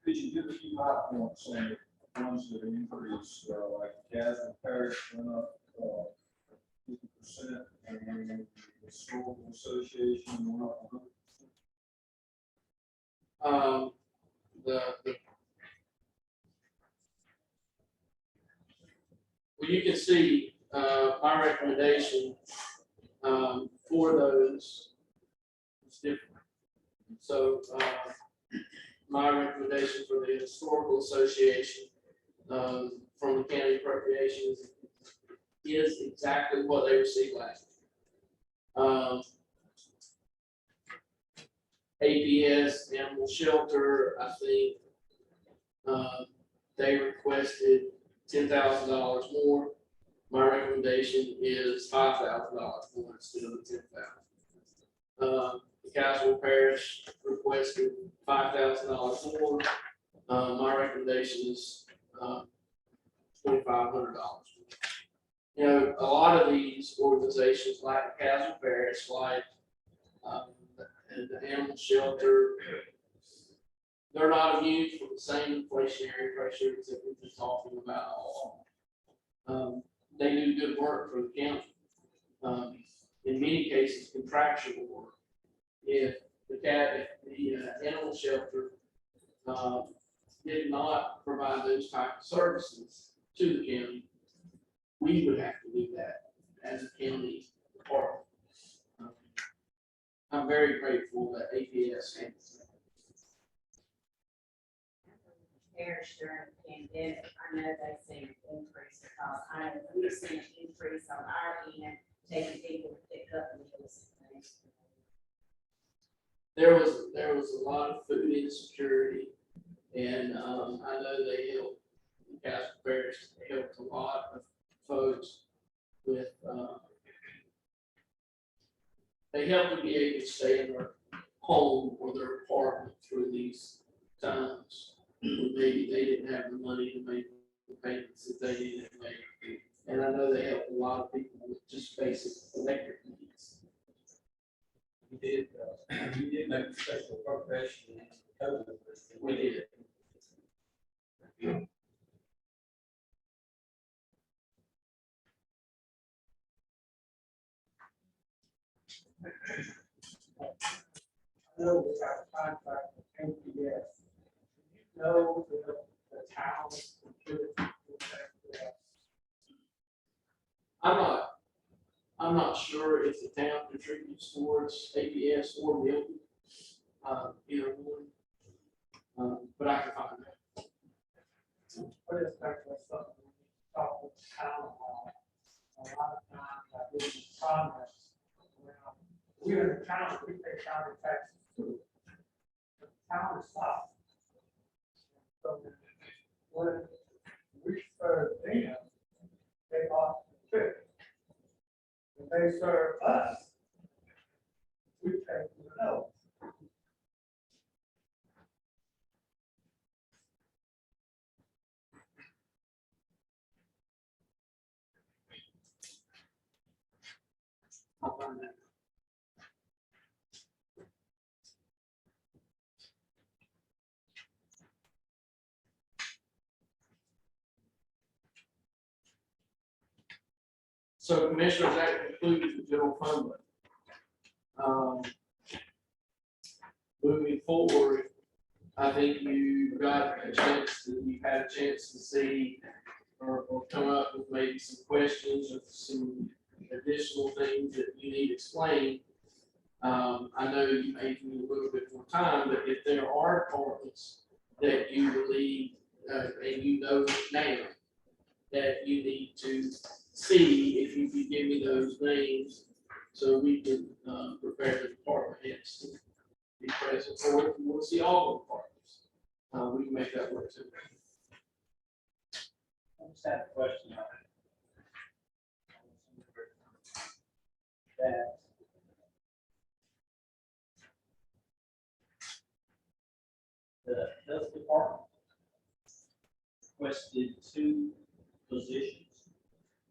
Could you give a few high points on the ones that increased, like Castle Parish went up 50%, and the Historical Association went up 100%? Well, you can see, my recommendation, for those is different. So, my recommendation for the Historical Association, from the county appropriations is exactly what they received last year. APS Animal Shelter, I think, they requested $10,000 more. My recommendation is $5,000 more instead of the $10,000. The Castle Parish requested $5,000 more. My recommendation is $2,500. You know, a lot of these organizations, like the Castle Parish, like the Animal Shelter, they're not immune from the same inflationary pressures that we've been talking about all along. They do good work for the county. In many cases, contractual work. If the animal shelter did not provide those type of services to the county, we would have to do that as a county department. I'm very grateful that APS handles that. Parish during the pandemic, I know they've seen an increase because I know we've seen an increase on our end, taking people to pick up meals and things. There was a lot of food insecurity, and I know they helped, Castle Parish helped a lot of folks with, they helped them be able to stay in their home or their apartment through these times. Maybe they didn't have the money to make the payments that they needed to make. And I know they helped a lot of people with just basic electric needs. We did make a special appropriation in COVID. We did. I know we got a contract with NPS. You know, the town contributed to that. I'm not sure if the town contributes towards APS or Milton, either one. But I can find that. What is that for something we talk with the town about? A lot of times I do the progress. We're in the town, we pay county taxes too. The town is soft. So when we serve them, they ought to fit. When they serve us, sign that. So commissioners, that concludes the general fund budget. Moving forward, I think you got a chance, you've had a chance to see or come up with maybe some questions or some additional things that you need explained. I know you may need a little bit more time, but if there are departments that you believe, and you know now, that you need to see, if you could give me those names, so we can, prepare the department heads to be present, or if you want to see all the departments, we can make that work too. I just have a question on that. The health department requested 2 positions.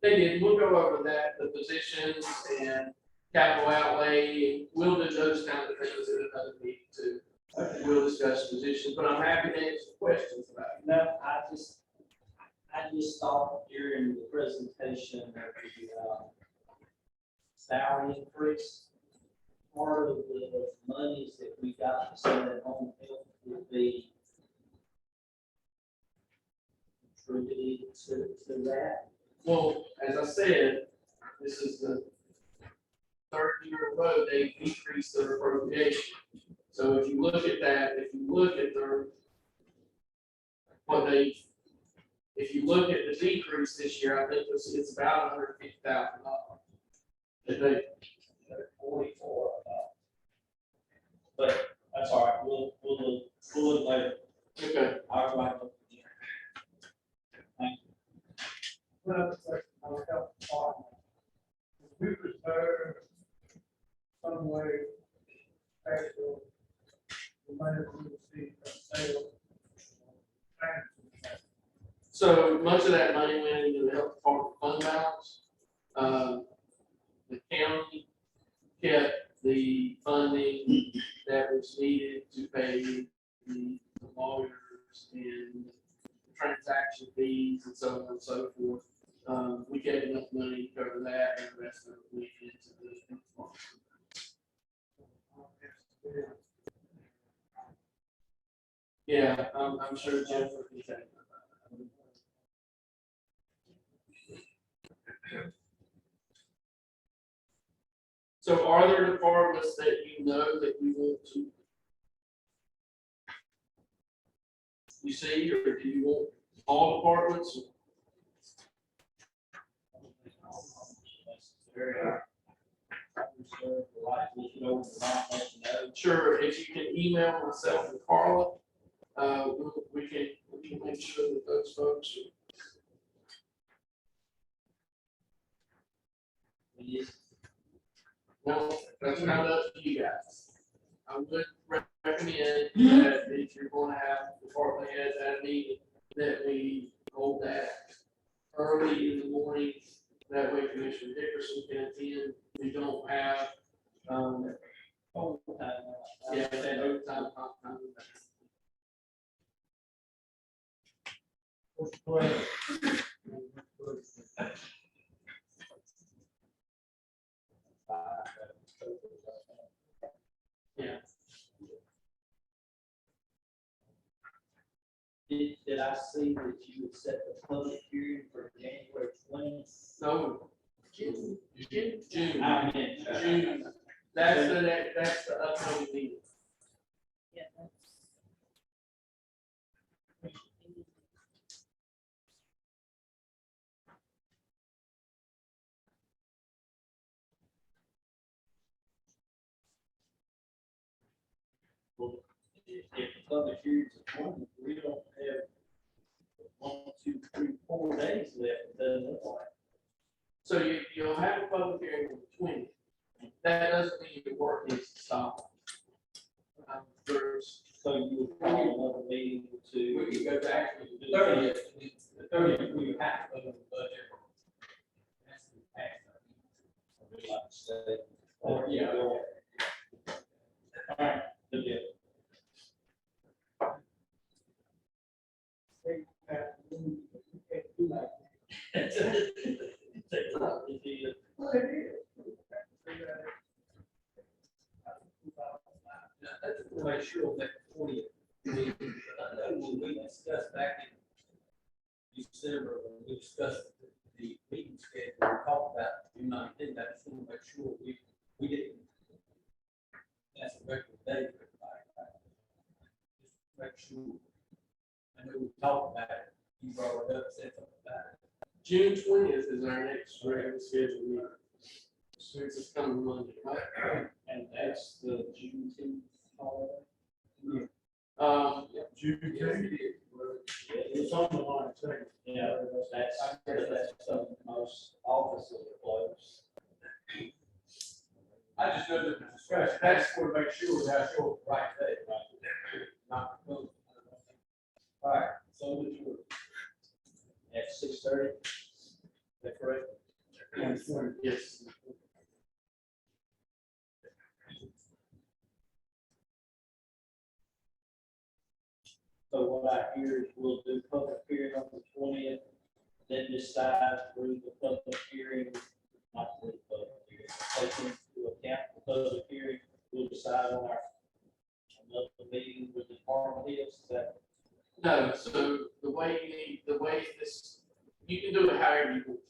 They did, we'll go over that, the positions and capital outlay, we'll do those kind of things in another meeting too. We'll discuss positions, but I'm happy to answer questions about it. No, I just thought during the presentation of the salary increase, part of the monies that we got to send at home health would be contributed to that. Well, as I said, this is the 3rd year in a row they increased their appropriation. So if you look at that, if you look at if you look at the decrease this year, I think it's about $150,000. That they, 44. But that's all right. We'll look later. okay, I'll write it. Another question on the health department. We reserve some way special the money we receive from sales. so much of that money went into the health department fund balance. The county kept the funding that was needed to pay the lawyers and transaction fees and so on and so forth. We kept enough money to cover that, and the rest of it went into the fund. Yeah, I'm sure Jennifer can tell you about that. So are there departments that you know that you want to? You see, or do you want all departments? Sure, if you can email myself and Carla, we can make sure that those folks are. Well, that's kind of up to you guys. I would recommend that if you're going to have department heads at a meeting, that we hold that early in the morning. That way Commissioner Dickerson can attend. We don't have, yeah, that overtime. Yeah. Did I see that you would set the public hearing for January 20th? No. June. I mean, June. That's the upcoming meeting. Yeah. If the public hearing is appointed, we don't have 1, 2, 3, 4 days left. It doesn't look like. So you'll have a public hearing on the 20th. That doesn't mean your work needs to stop. So you would call another meeting to. We can go back to the 30th. The 30th, we would have to vote on the budget. That's the tax. I'd like to say, Or, yeah. All right, good deal. Hey, you can't do that. Well, it is. I just want to make sure that 20th. I know when we discussed back in December, when we discussed the meeting schedule, we talked about June 19th. I just want to make sure we didn't. That's a regular day for everybody. Just make sure. I know we talked about it. You brought it up, said something about it. June 20th is our next regular scheduled meeting. So it's just coming Monday, right? And that's the Juneteenth holiday. Yeah. June. It's on the line, too. Yeah, that's the most offices are closed. I just know that the discussion, I just want to make sure that I show the right day, not. All right, so would you. At 6:30. Is that correct? Yes. So what I hear is we'll do public hearing on the 20th, then decide through the public hearing, not through the public hearing, take into account the public hearing, we'll decide on our another meeting with the department heads, is that? No, so the way this, you can do it however you want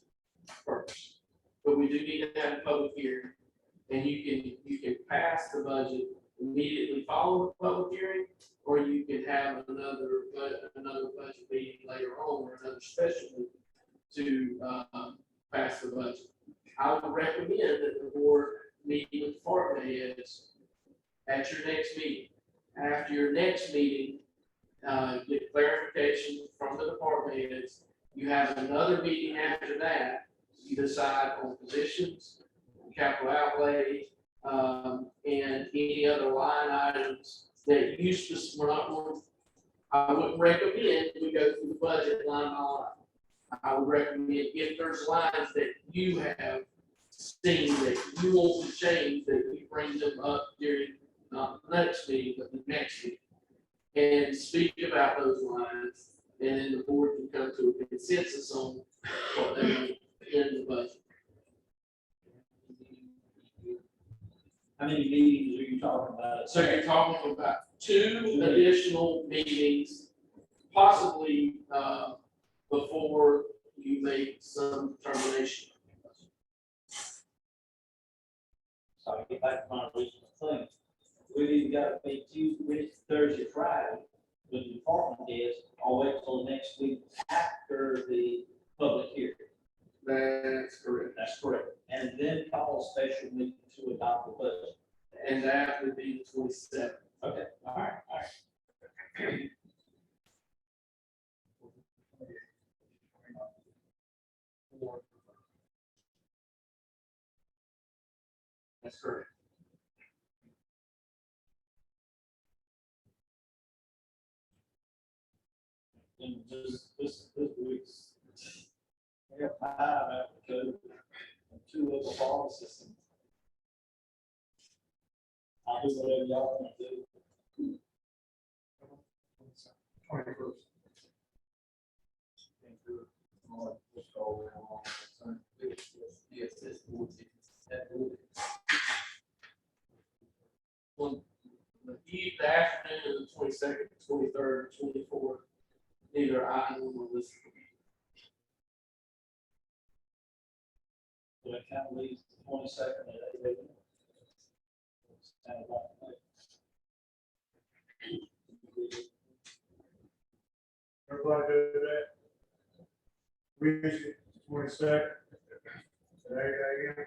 first. But we do need to have a public hearing. And you can pass the budget immediately following the public hearing, or you can have another budget meeting later on, or another special meeting to pass the budget. I would recommend that the board meet with department heads at your next meeting. After your next meeting, get clarification from the department heads. You have another meeting after that. You decide on positions, capital outlay, and any other line items that you we're not going. I wouldn't recommend we go through the budget line by line. I would recommend if there's lines that you have seen that you want to change, that you bring them up during not the next meeting, but the next meeting, and speak about those lines, and then the board can come to a consensus on what they want in the budget. How many meetings are you talking about? So you're talking about two additional meetings, possibly before you make some determination. So I get back to my original thing. We've either got to meet Tuesday, Wednesday, Thursday, Friday with the department heads, or wait till the next week after the public hearing. That's correct. That's correct. And then call a special meeting to adopt the budget. And that would be the 27th. Okay, all right. That's correct. And this week's, we have 5 applicants and 2 of the farm systems. I'll do whatever y'all want to do. 21st. Yes, this board, that board. Well, the afternoon of the 22nd, 23rd, 24th, neither I nor Melissa. So it kind of leaves the 22nd at 8 a.m. It's kind of like, Everybody do that? Wednesday, 22nd, at 8 a.m.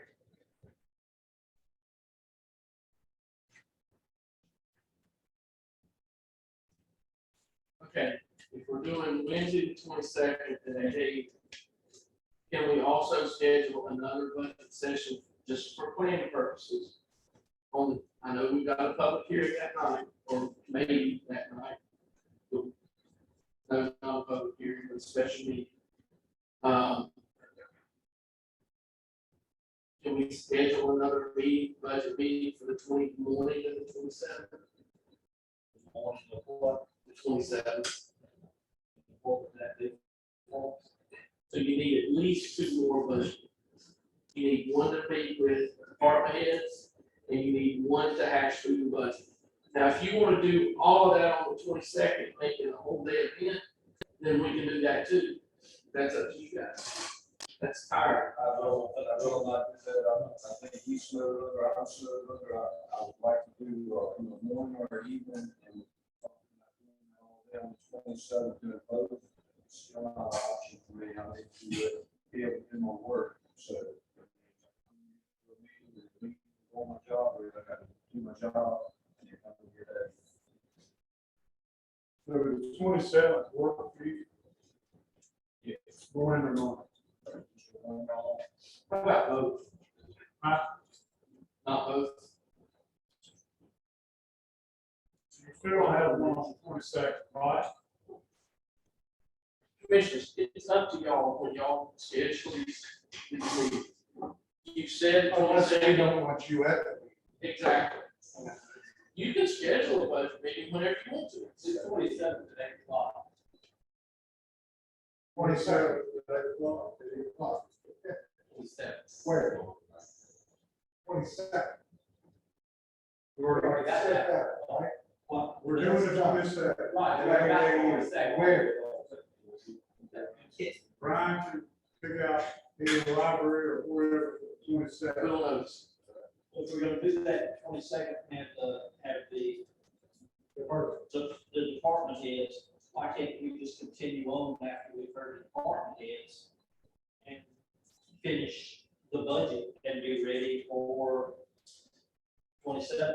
Okay, if we're doing Wednesday the 22nd at 8, can we also schedule another budget session just for planning purposes? I know we've got a public hearing that night, or maybe that night. No, not a public hearing, but a special meeting. Can we schedule another meeting, budget meeting for the morning of the 27th? Morning of what, The 27th. what would that be? So you need at least 2 more budget. You need one to meet with department heads, and you need one to hash through the budget. Now, if you want to do all of that on the 22nd, make it a whole day event, then we can do that too. That's up to you guys. That's tired. I don't like to say, I think he's smooth, or I'm smooth, or I would like to do, in the morning or evening, and on the 27th, to vote. It's still not an option for me, I need to be able to do my work, so. On my job, or I gotta do my job, and you're not gonna get that. So the 27th work for you, Yes. morning or not? How about both? Huh? Not both. You still have one on the 22nd, right? Commissioners, it's up to y'all when y'all schedule these meetings. You said Unless they 22nd. don't want you at the meeting. Exactly. You can schedule a budget meeting whenever you want to. It's 27 to 8 o'clock. 27th, 8 o'clock. Where? 22nd. We already got said that. that, right? Well, We're doing it on this side. Right, we got the 22nd. Where? Brian can pick out either the library or wherever, 22nd. We'll notice. If we're gonna do that 22nd, have the department heads, why can't we just continue on after we've heard the department heads? And finish the budget and be ready for 27th?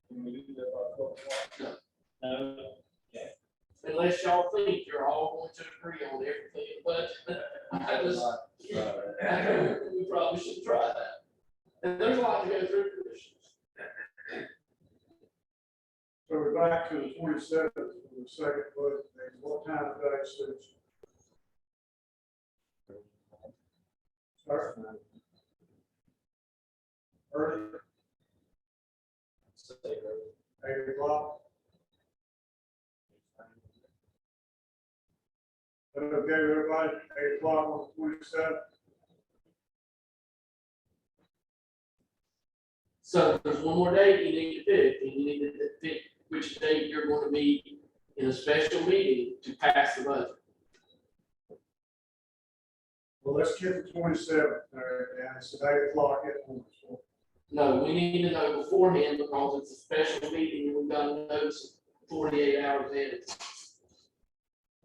Can we do that by 12 o'clock? No, Unless y'all think you're all going to agree on everything in the budget. I just, we probably should try that. And there's a lot to go through, commissioners. So we're back to the 27th for the second budget meeting. What time of day suits you? Start early, 8 o'clock. Okay, everybody, 8 o'clock on the 27th. So there's one more date you need to pick, and you need to pick which date you're going to be in a special meeting to pass the budget. Well, let's get the 27th, and it's at 8 o'clock at home. No, we need to know beforehand because it's a special meeting and we've got to notice 48 hours in.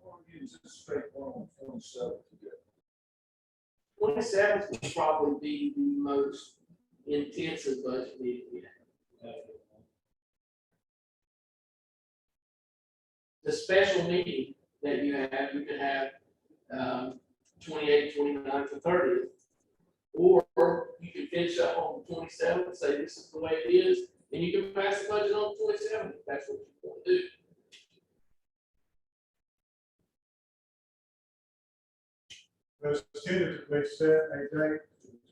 Or use a straight one on 27th to get. 27th will probably be the most intensive budget meeting we have. The special meeting that you can have 28th, 29th, and 30th. Or you can finish up on the 27th and say this is the way it is, and you can pass the budget on the 27th if that's what you want to do. Let's tentatively set a date,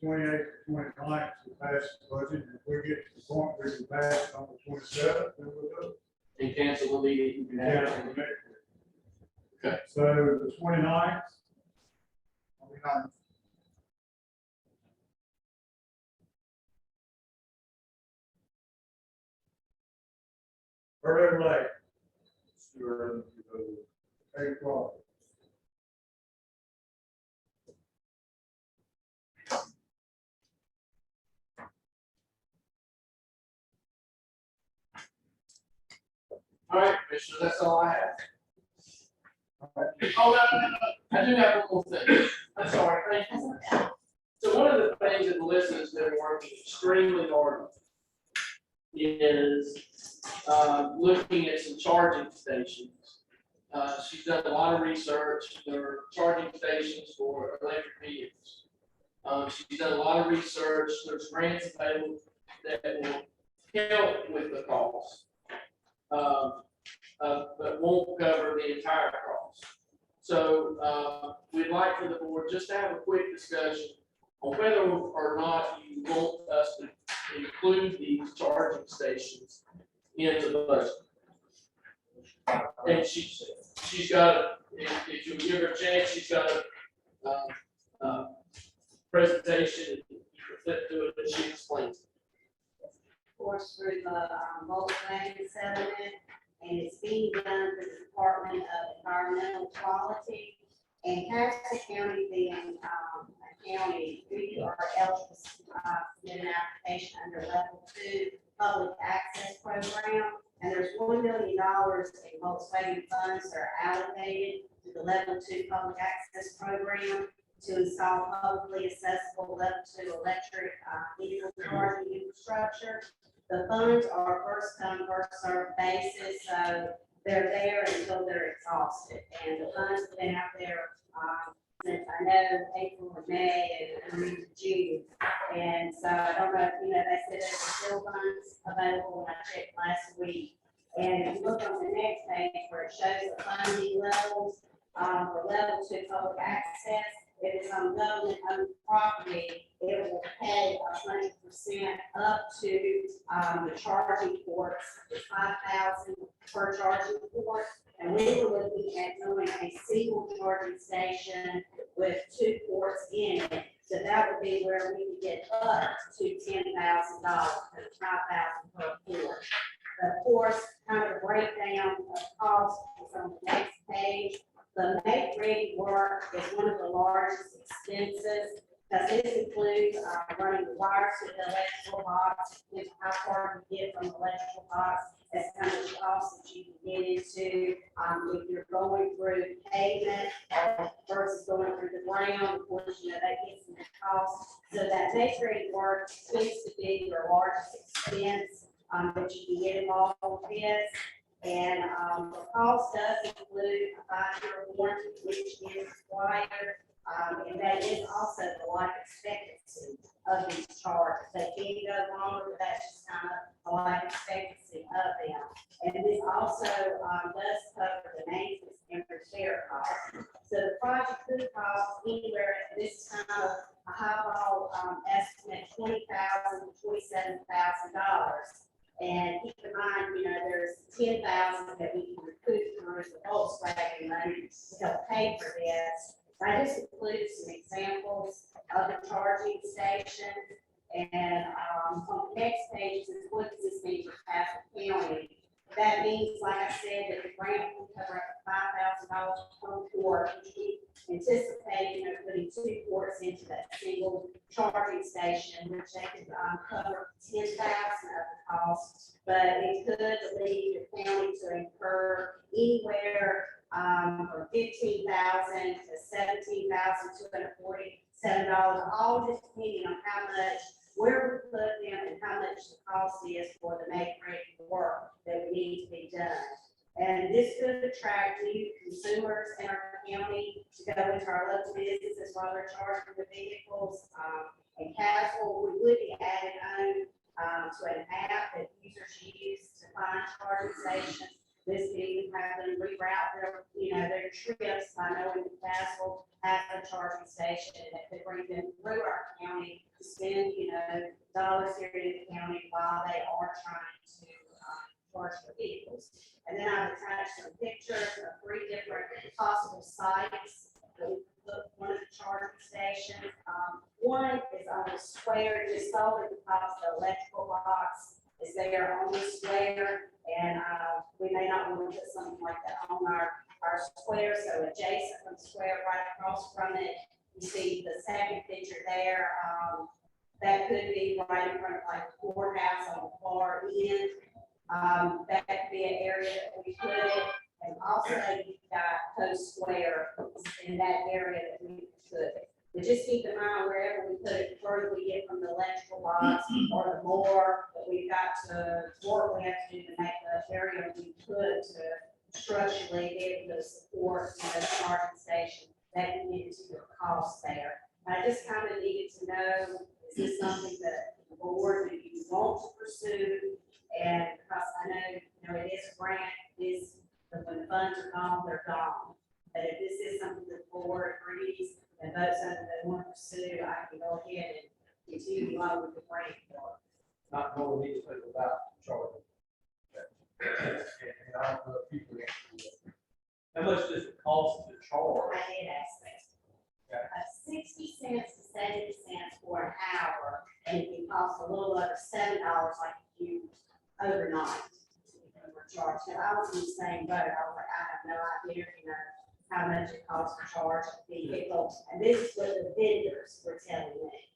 28th, 29th, to pass the budget. If we get to the point where we pass it on the 27th, then we'll do it. And cancel the meeting. You can have Yeah, it. we'll make it. Okay. So the 29th. 29th. Early or late? Sure. 8 o'clock. All right, Commissioner, that's all I have. Oh, no. I do have one more thing. I'm sorry, thank you. So one of the things that Melissa has been working extremely hard on is looking at some charging stations. She's done a lot of research. There are charging stations for electric vehicles. She's done a lot of research. There's grants available that will help with the cost. But won't cover the entire cost. So we'd like for the board just to have a quick discussion on whether or not you want us to include these charging stations in the budget. And she's got, if you give her a chance, she's got a presentation, you can flip to it, and she explains. Of course, through the multi-planning settlement, and it's being done through the Department of Environmental Quality. And Castle County being a county, we are eligible to submit an application under level 2 public access program. And there's $1 million in Volkswagen funds that are allocated to the level 2 public access program to install publicly accessible level 2 electric vehicle charging infrastructure. The funds are first come, first served basis, so they're there until they're exhausted. And the funds have been out there since I know April or May and into June. And so I don't know if you know, they said there's still funds available when I checked last week. And if you look on the next page where it shows the funding levels for level 2 public access, if it's on government owned property, it will pay 100% up to the charging ports, $5,000 per charging port. And we were looking at doing a single charging station with 2 ports in it. So that would be where we could get up to $10,000, $5,000 per port. Of course, kind of a breakdown of cost is on the next page. The make ready work is one of the largest expenses, because this includes running the wires to the electrical box, how far you get from the electrical box. That's kind of the cost that you can get into if you're going through pavement versus going through the ground. Of course, you know, that gets in the cost. So that make ready work tends to be your largest expense that you can get involved with this. And the cost does include a 5-year warranty, which is required. And that is also the life expectancy of these charges. They can go longer, but that's just kind of the life expectancy of them. And this also does cover the maintenance and repair costs. So the project could cost anywhere, this is kind of a highball estimate, $20,000 to $27,000. And keep in mind, you know, there's $10,000 that we can recoup through the Volkswagen money to help pay for this. I just included some examples of the charging station. And on the next page is what does this mean for Castle County? That means, like I said, that the grant will cover up to $5,000 per port, which we anticipate, you know, putting 2 ports into that single charging station, which they could cover $10,000 of the cost, but it could lead the county to incur anywhere from $15,000 to $17,247, all just depending on how much, where we put them and how much the cost is for the make ready work that we need to be done. And this could attract new consumers in our county to go into our local businesses while they're charging the vehicles. And Castle, we would be adding on to an app that users use to find charging stations. This could even have them reroute their, you know, their trips by knowing that Castle has a charging station, and it could bring them through our county to spend, you know, dollars here in the county while they are trying to charge their vehicles. And then I've attached some pictures of 3 different possible sites that we put one of the charging stations. One is on the square, just over the top of the electrical box is there on the square. And we may not want to put something like that on our square, so adjacent from the square, right across from it, you see the second picture there. That could be right in front of like the courthouse on the far end. That could be an area that we put it. And also you've got Post Square in that area that we put it. But just keep in mind, wherever we put it, the further we get from the electrical box, or the more that we've got to work, we have to do to make the area we put to structurally be able to support the charging station, that can get into your cost there. And I just kind of needed to know, is this something that the board, that you want to pursue? And because I know, it is a grant, when the funds are gone, they're gone. But if this is something that the board agrees and votes on that they want to pursue, I can go ahead grant for it. not knowing anything about charging. And I don't know if people. How much does it cost to charge? I did ask that. Okay. 60 cents to 70 cents for an hour, and it can cost a little over $7 like you overnight. For charge, and I was in the same boat, I was like, I have no idea, how much it costs to charge a vehicle, and this is what the vendors were telling me.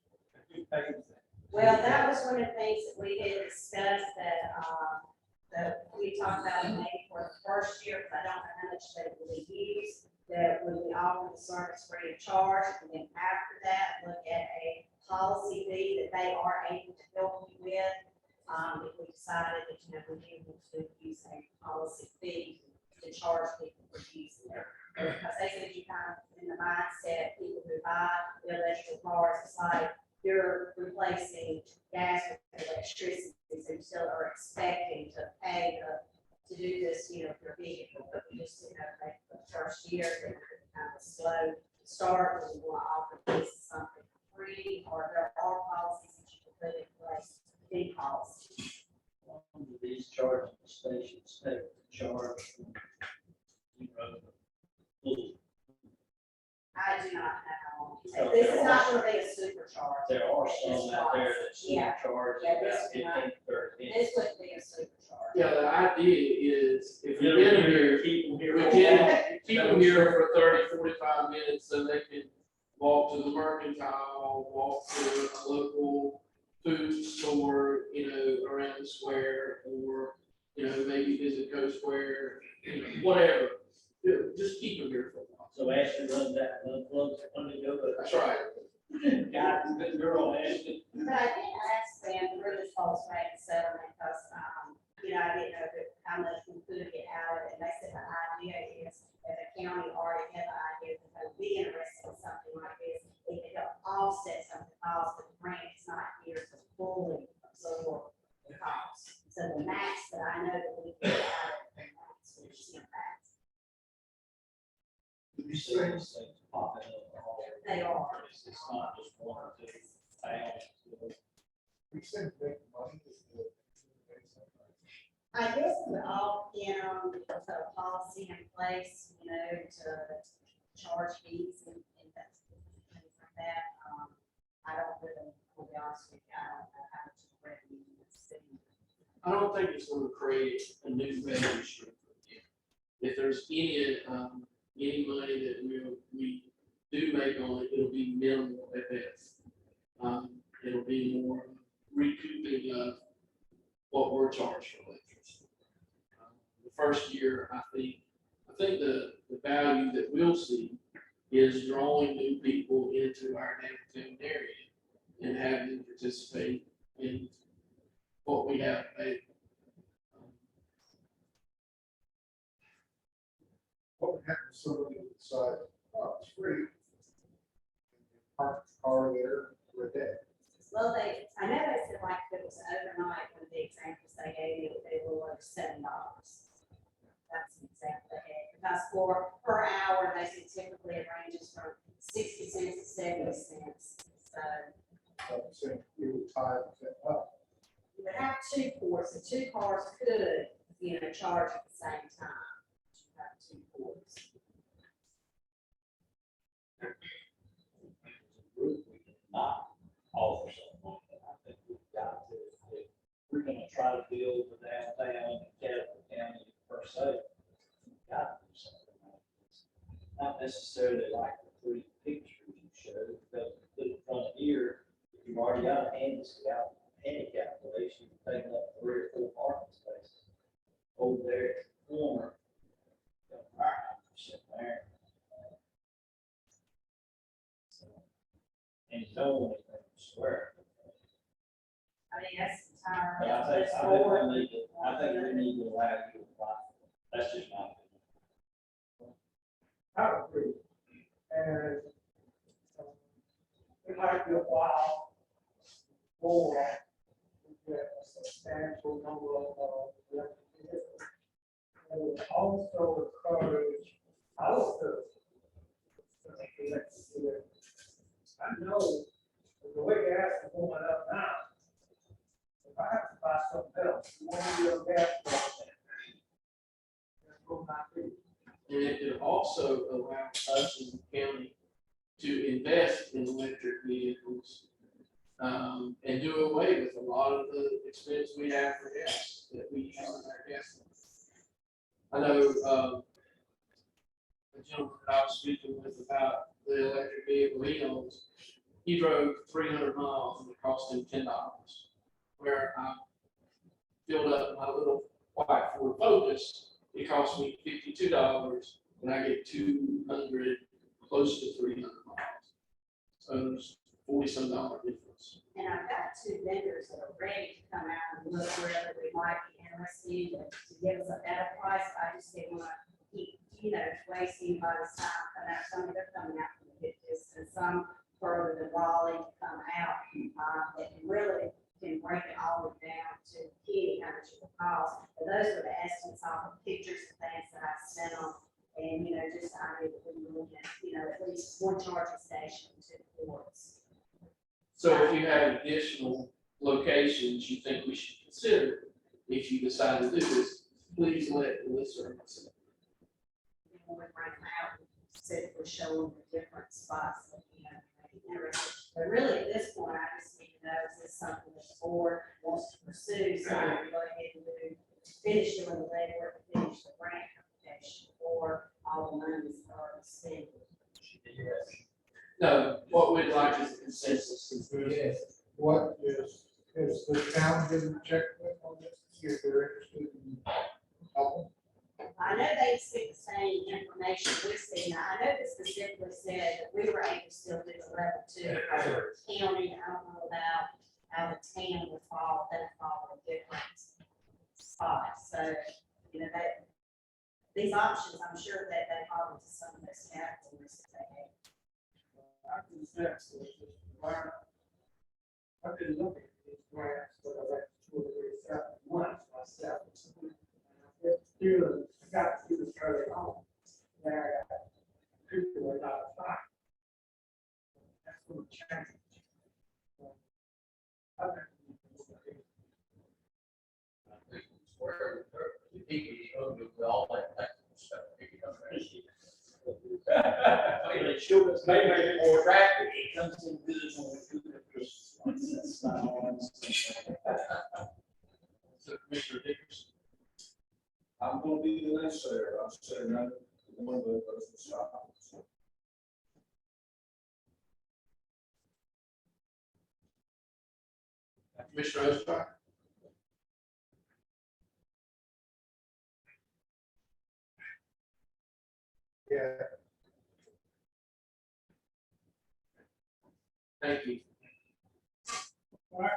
Who pays that? Well, that was one of the things that we had discussed that we talked about maybe for the first year, because I don't know how much they really use, that when we offer the service free of charge, and then after that, look at a policy fee that they are able to help you with. If we decided that, we needed to use a policy fee to charge people for using it. Because they said you kind of in the mindset, people who buy the electric cars, it's like you're replacing gas with electricity, so you still are expecting to pay to do this, for your vehicle, but we just, like the first year, they're kind of slow to start, when you want to offer this something free, or there are policies that you can put in place, big policies. These charging stations take charge from, I do not know how long it takes. This is not going to be a supercharge. there are some out there that Yeah. still charge Yeah, about this is not- 15, 30 This wouldn't be a supercharge. Yeah, the idea is if you minutes. get them here, Keep them here. we can keep them here for 30, 45 minutes so they can walk to the mercantile, walk to a local food store, around the square, or, maybe visit Co Square, whatever. Just keep them here for a while. So Ashley runs that, runs when they go, but That's right. God, good girl, Ashley. But I did ask them through this whole rate settlement, because, I didn't know how much we could get out of it, and they said the idea is, if the county already had the idea that they would be interested in something like this, it could help offset some of the costs, but the grant is not here to fully absorb the cost. So the max that I know that we get out of it, that's what it's impacts. You see these things popping up all over. They are. It's not just one or two towns. We said make money is the. I guess it would all depend on the policy in place, to charge fees and that's things like that. I don't really, to be honest with you, I don't know how much revenue it's sitting. I don't think it's going to create a new revenue stream. If there's any money that we do make on it, it'll be minimal at best. It'll be more recouping of what we're charged for electricity. The first year, I think the value that we'll see is drawing new people into our downtown area and having them participate in what we have available. What would happen if somebody would decide, oh, it's free? Park the car there for a day. Well, I know they said like if it was overnight, one of the examples they gave me, they were over $7. That's an example they had, because per hour, they said typically it ranges from 60 cents to 70 cents. So I'm saying we would tie that up. you would have two ports, and two cars could, charge at the same time. You have two ports. Not offer something like that. I think we've got to, if we're gonna try to build the downtown in Capital County per se, we've got to do something like this. Not necessarily like the three pictures you showed, because the front here, if you've already got a handicap place, you've taken up 3 or 4 parking spaces. Over there at the corner, sitting there. And no one is going to swear. I mean, that's entire. But I think we need to allow you to apply. That's just my opinion. I would agree. And it might be a while for we get a substantial number of electric vehicles. And it would also encourage our citizens. I know the way gas is going up now, And it could also allow us as a county to invest in electric vehicles. And do away with a lot of the expense we have for gas that we use in our gas. I know, the gentleman that I was speaking with about the electric vehicle he owns, he drove 300 miles and it cost him $10. Where I filled up my little white Ford Focus, it cost me $52 and I get 200, close to 300 miles. So there's $40-some difference. And I've got two vendors that are ready to come out and look wherever we might be interested to give us a better price. I just didn't want to keep, wasting anybody's time coming out. Some of them coming out from a good distance, some further than Raleigh to come out. That really can break it all the way down to penny how much it will cost. But those were the estimates off of pictures and things that I sent them. And, just the idea that we were looking at, at least one charging station to the ports. So if you have additional locations you think we should consider, if you decide to do this, please let the listener know. When we bring them out, said we're showing the different spots that, interested. But really, at this point, I just need to know, is this something that the board wants to pursue? So I can go ahead and finish doing the legwork, finish the grant application, or all the money is already spent. No, what we'd like is a consensus. Yes. What is the town getting checked with on this, if they're interested in helping? I know they speak the same information we see. Now, I know it specifically said that we were able to still do the level 2 for county. I don't know about out of town would fall, that fall in different spots. So, that these options, I'm sure that they fall into some of those categories that they have. I can sense that this environment. I've been looking at these grants, but I've had 2 or 3 separate ones myself. And I got to do this early on. That people are not applying. That's going to change. I think Where the people with all that technical stuff. Maybe make it more attractive. It comes in good when we do it. So Commissioner Dickerson. I'm gonna be the necessary, I'm saying that, one of those will stop. Commissioner Ostermeyer. Yeah. Thank you. All right.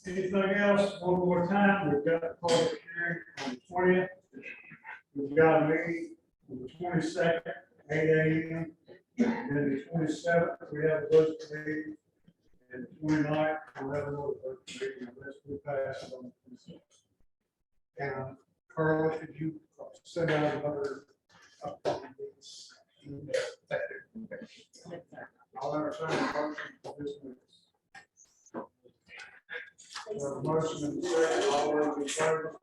Anything else? One more time, we've got a public hearing on the 20th. We've got a meeting on the 22nd, 8 a.m. And then the 27th, we have a budget meeting. And the 29th, we'll have another budget meeting unless we pass it on the 26th. And Carla, could you send out another update? I'll entertain a motion for this meeting. Motion and second, all those in favor?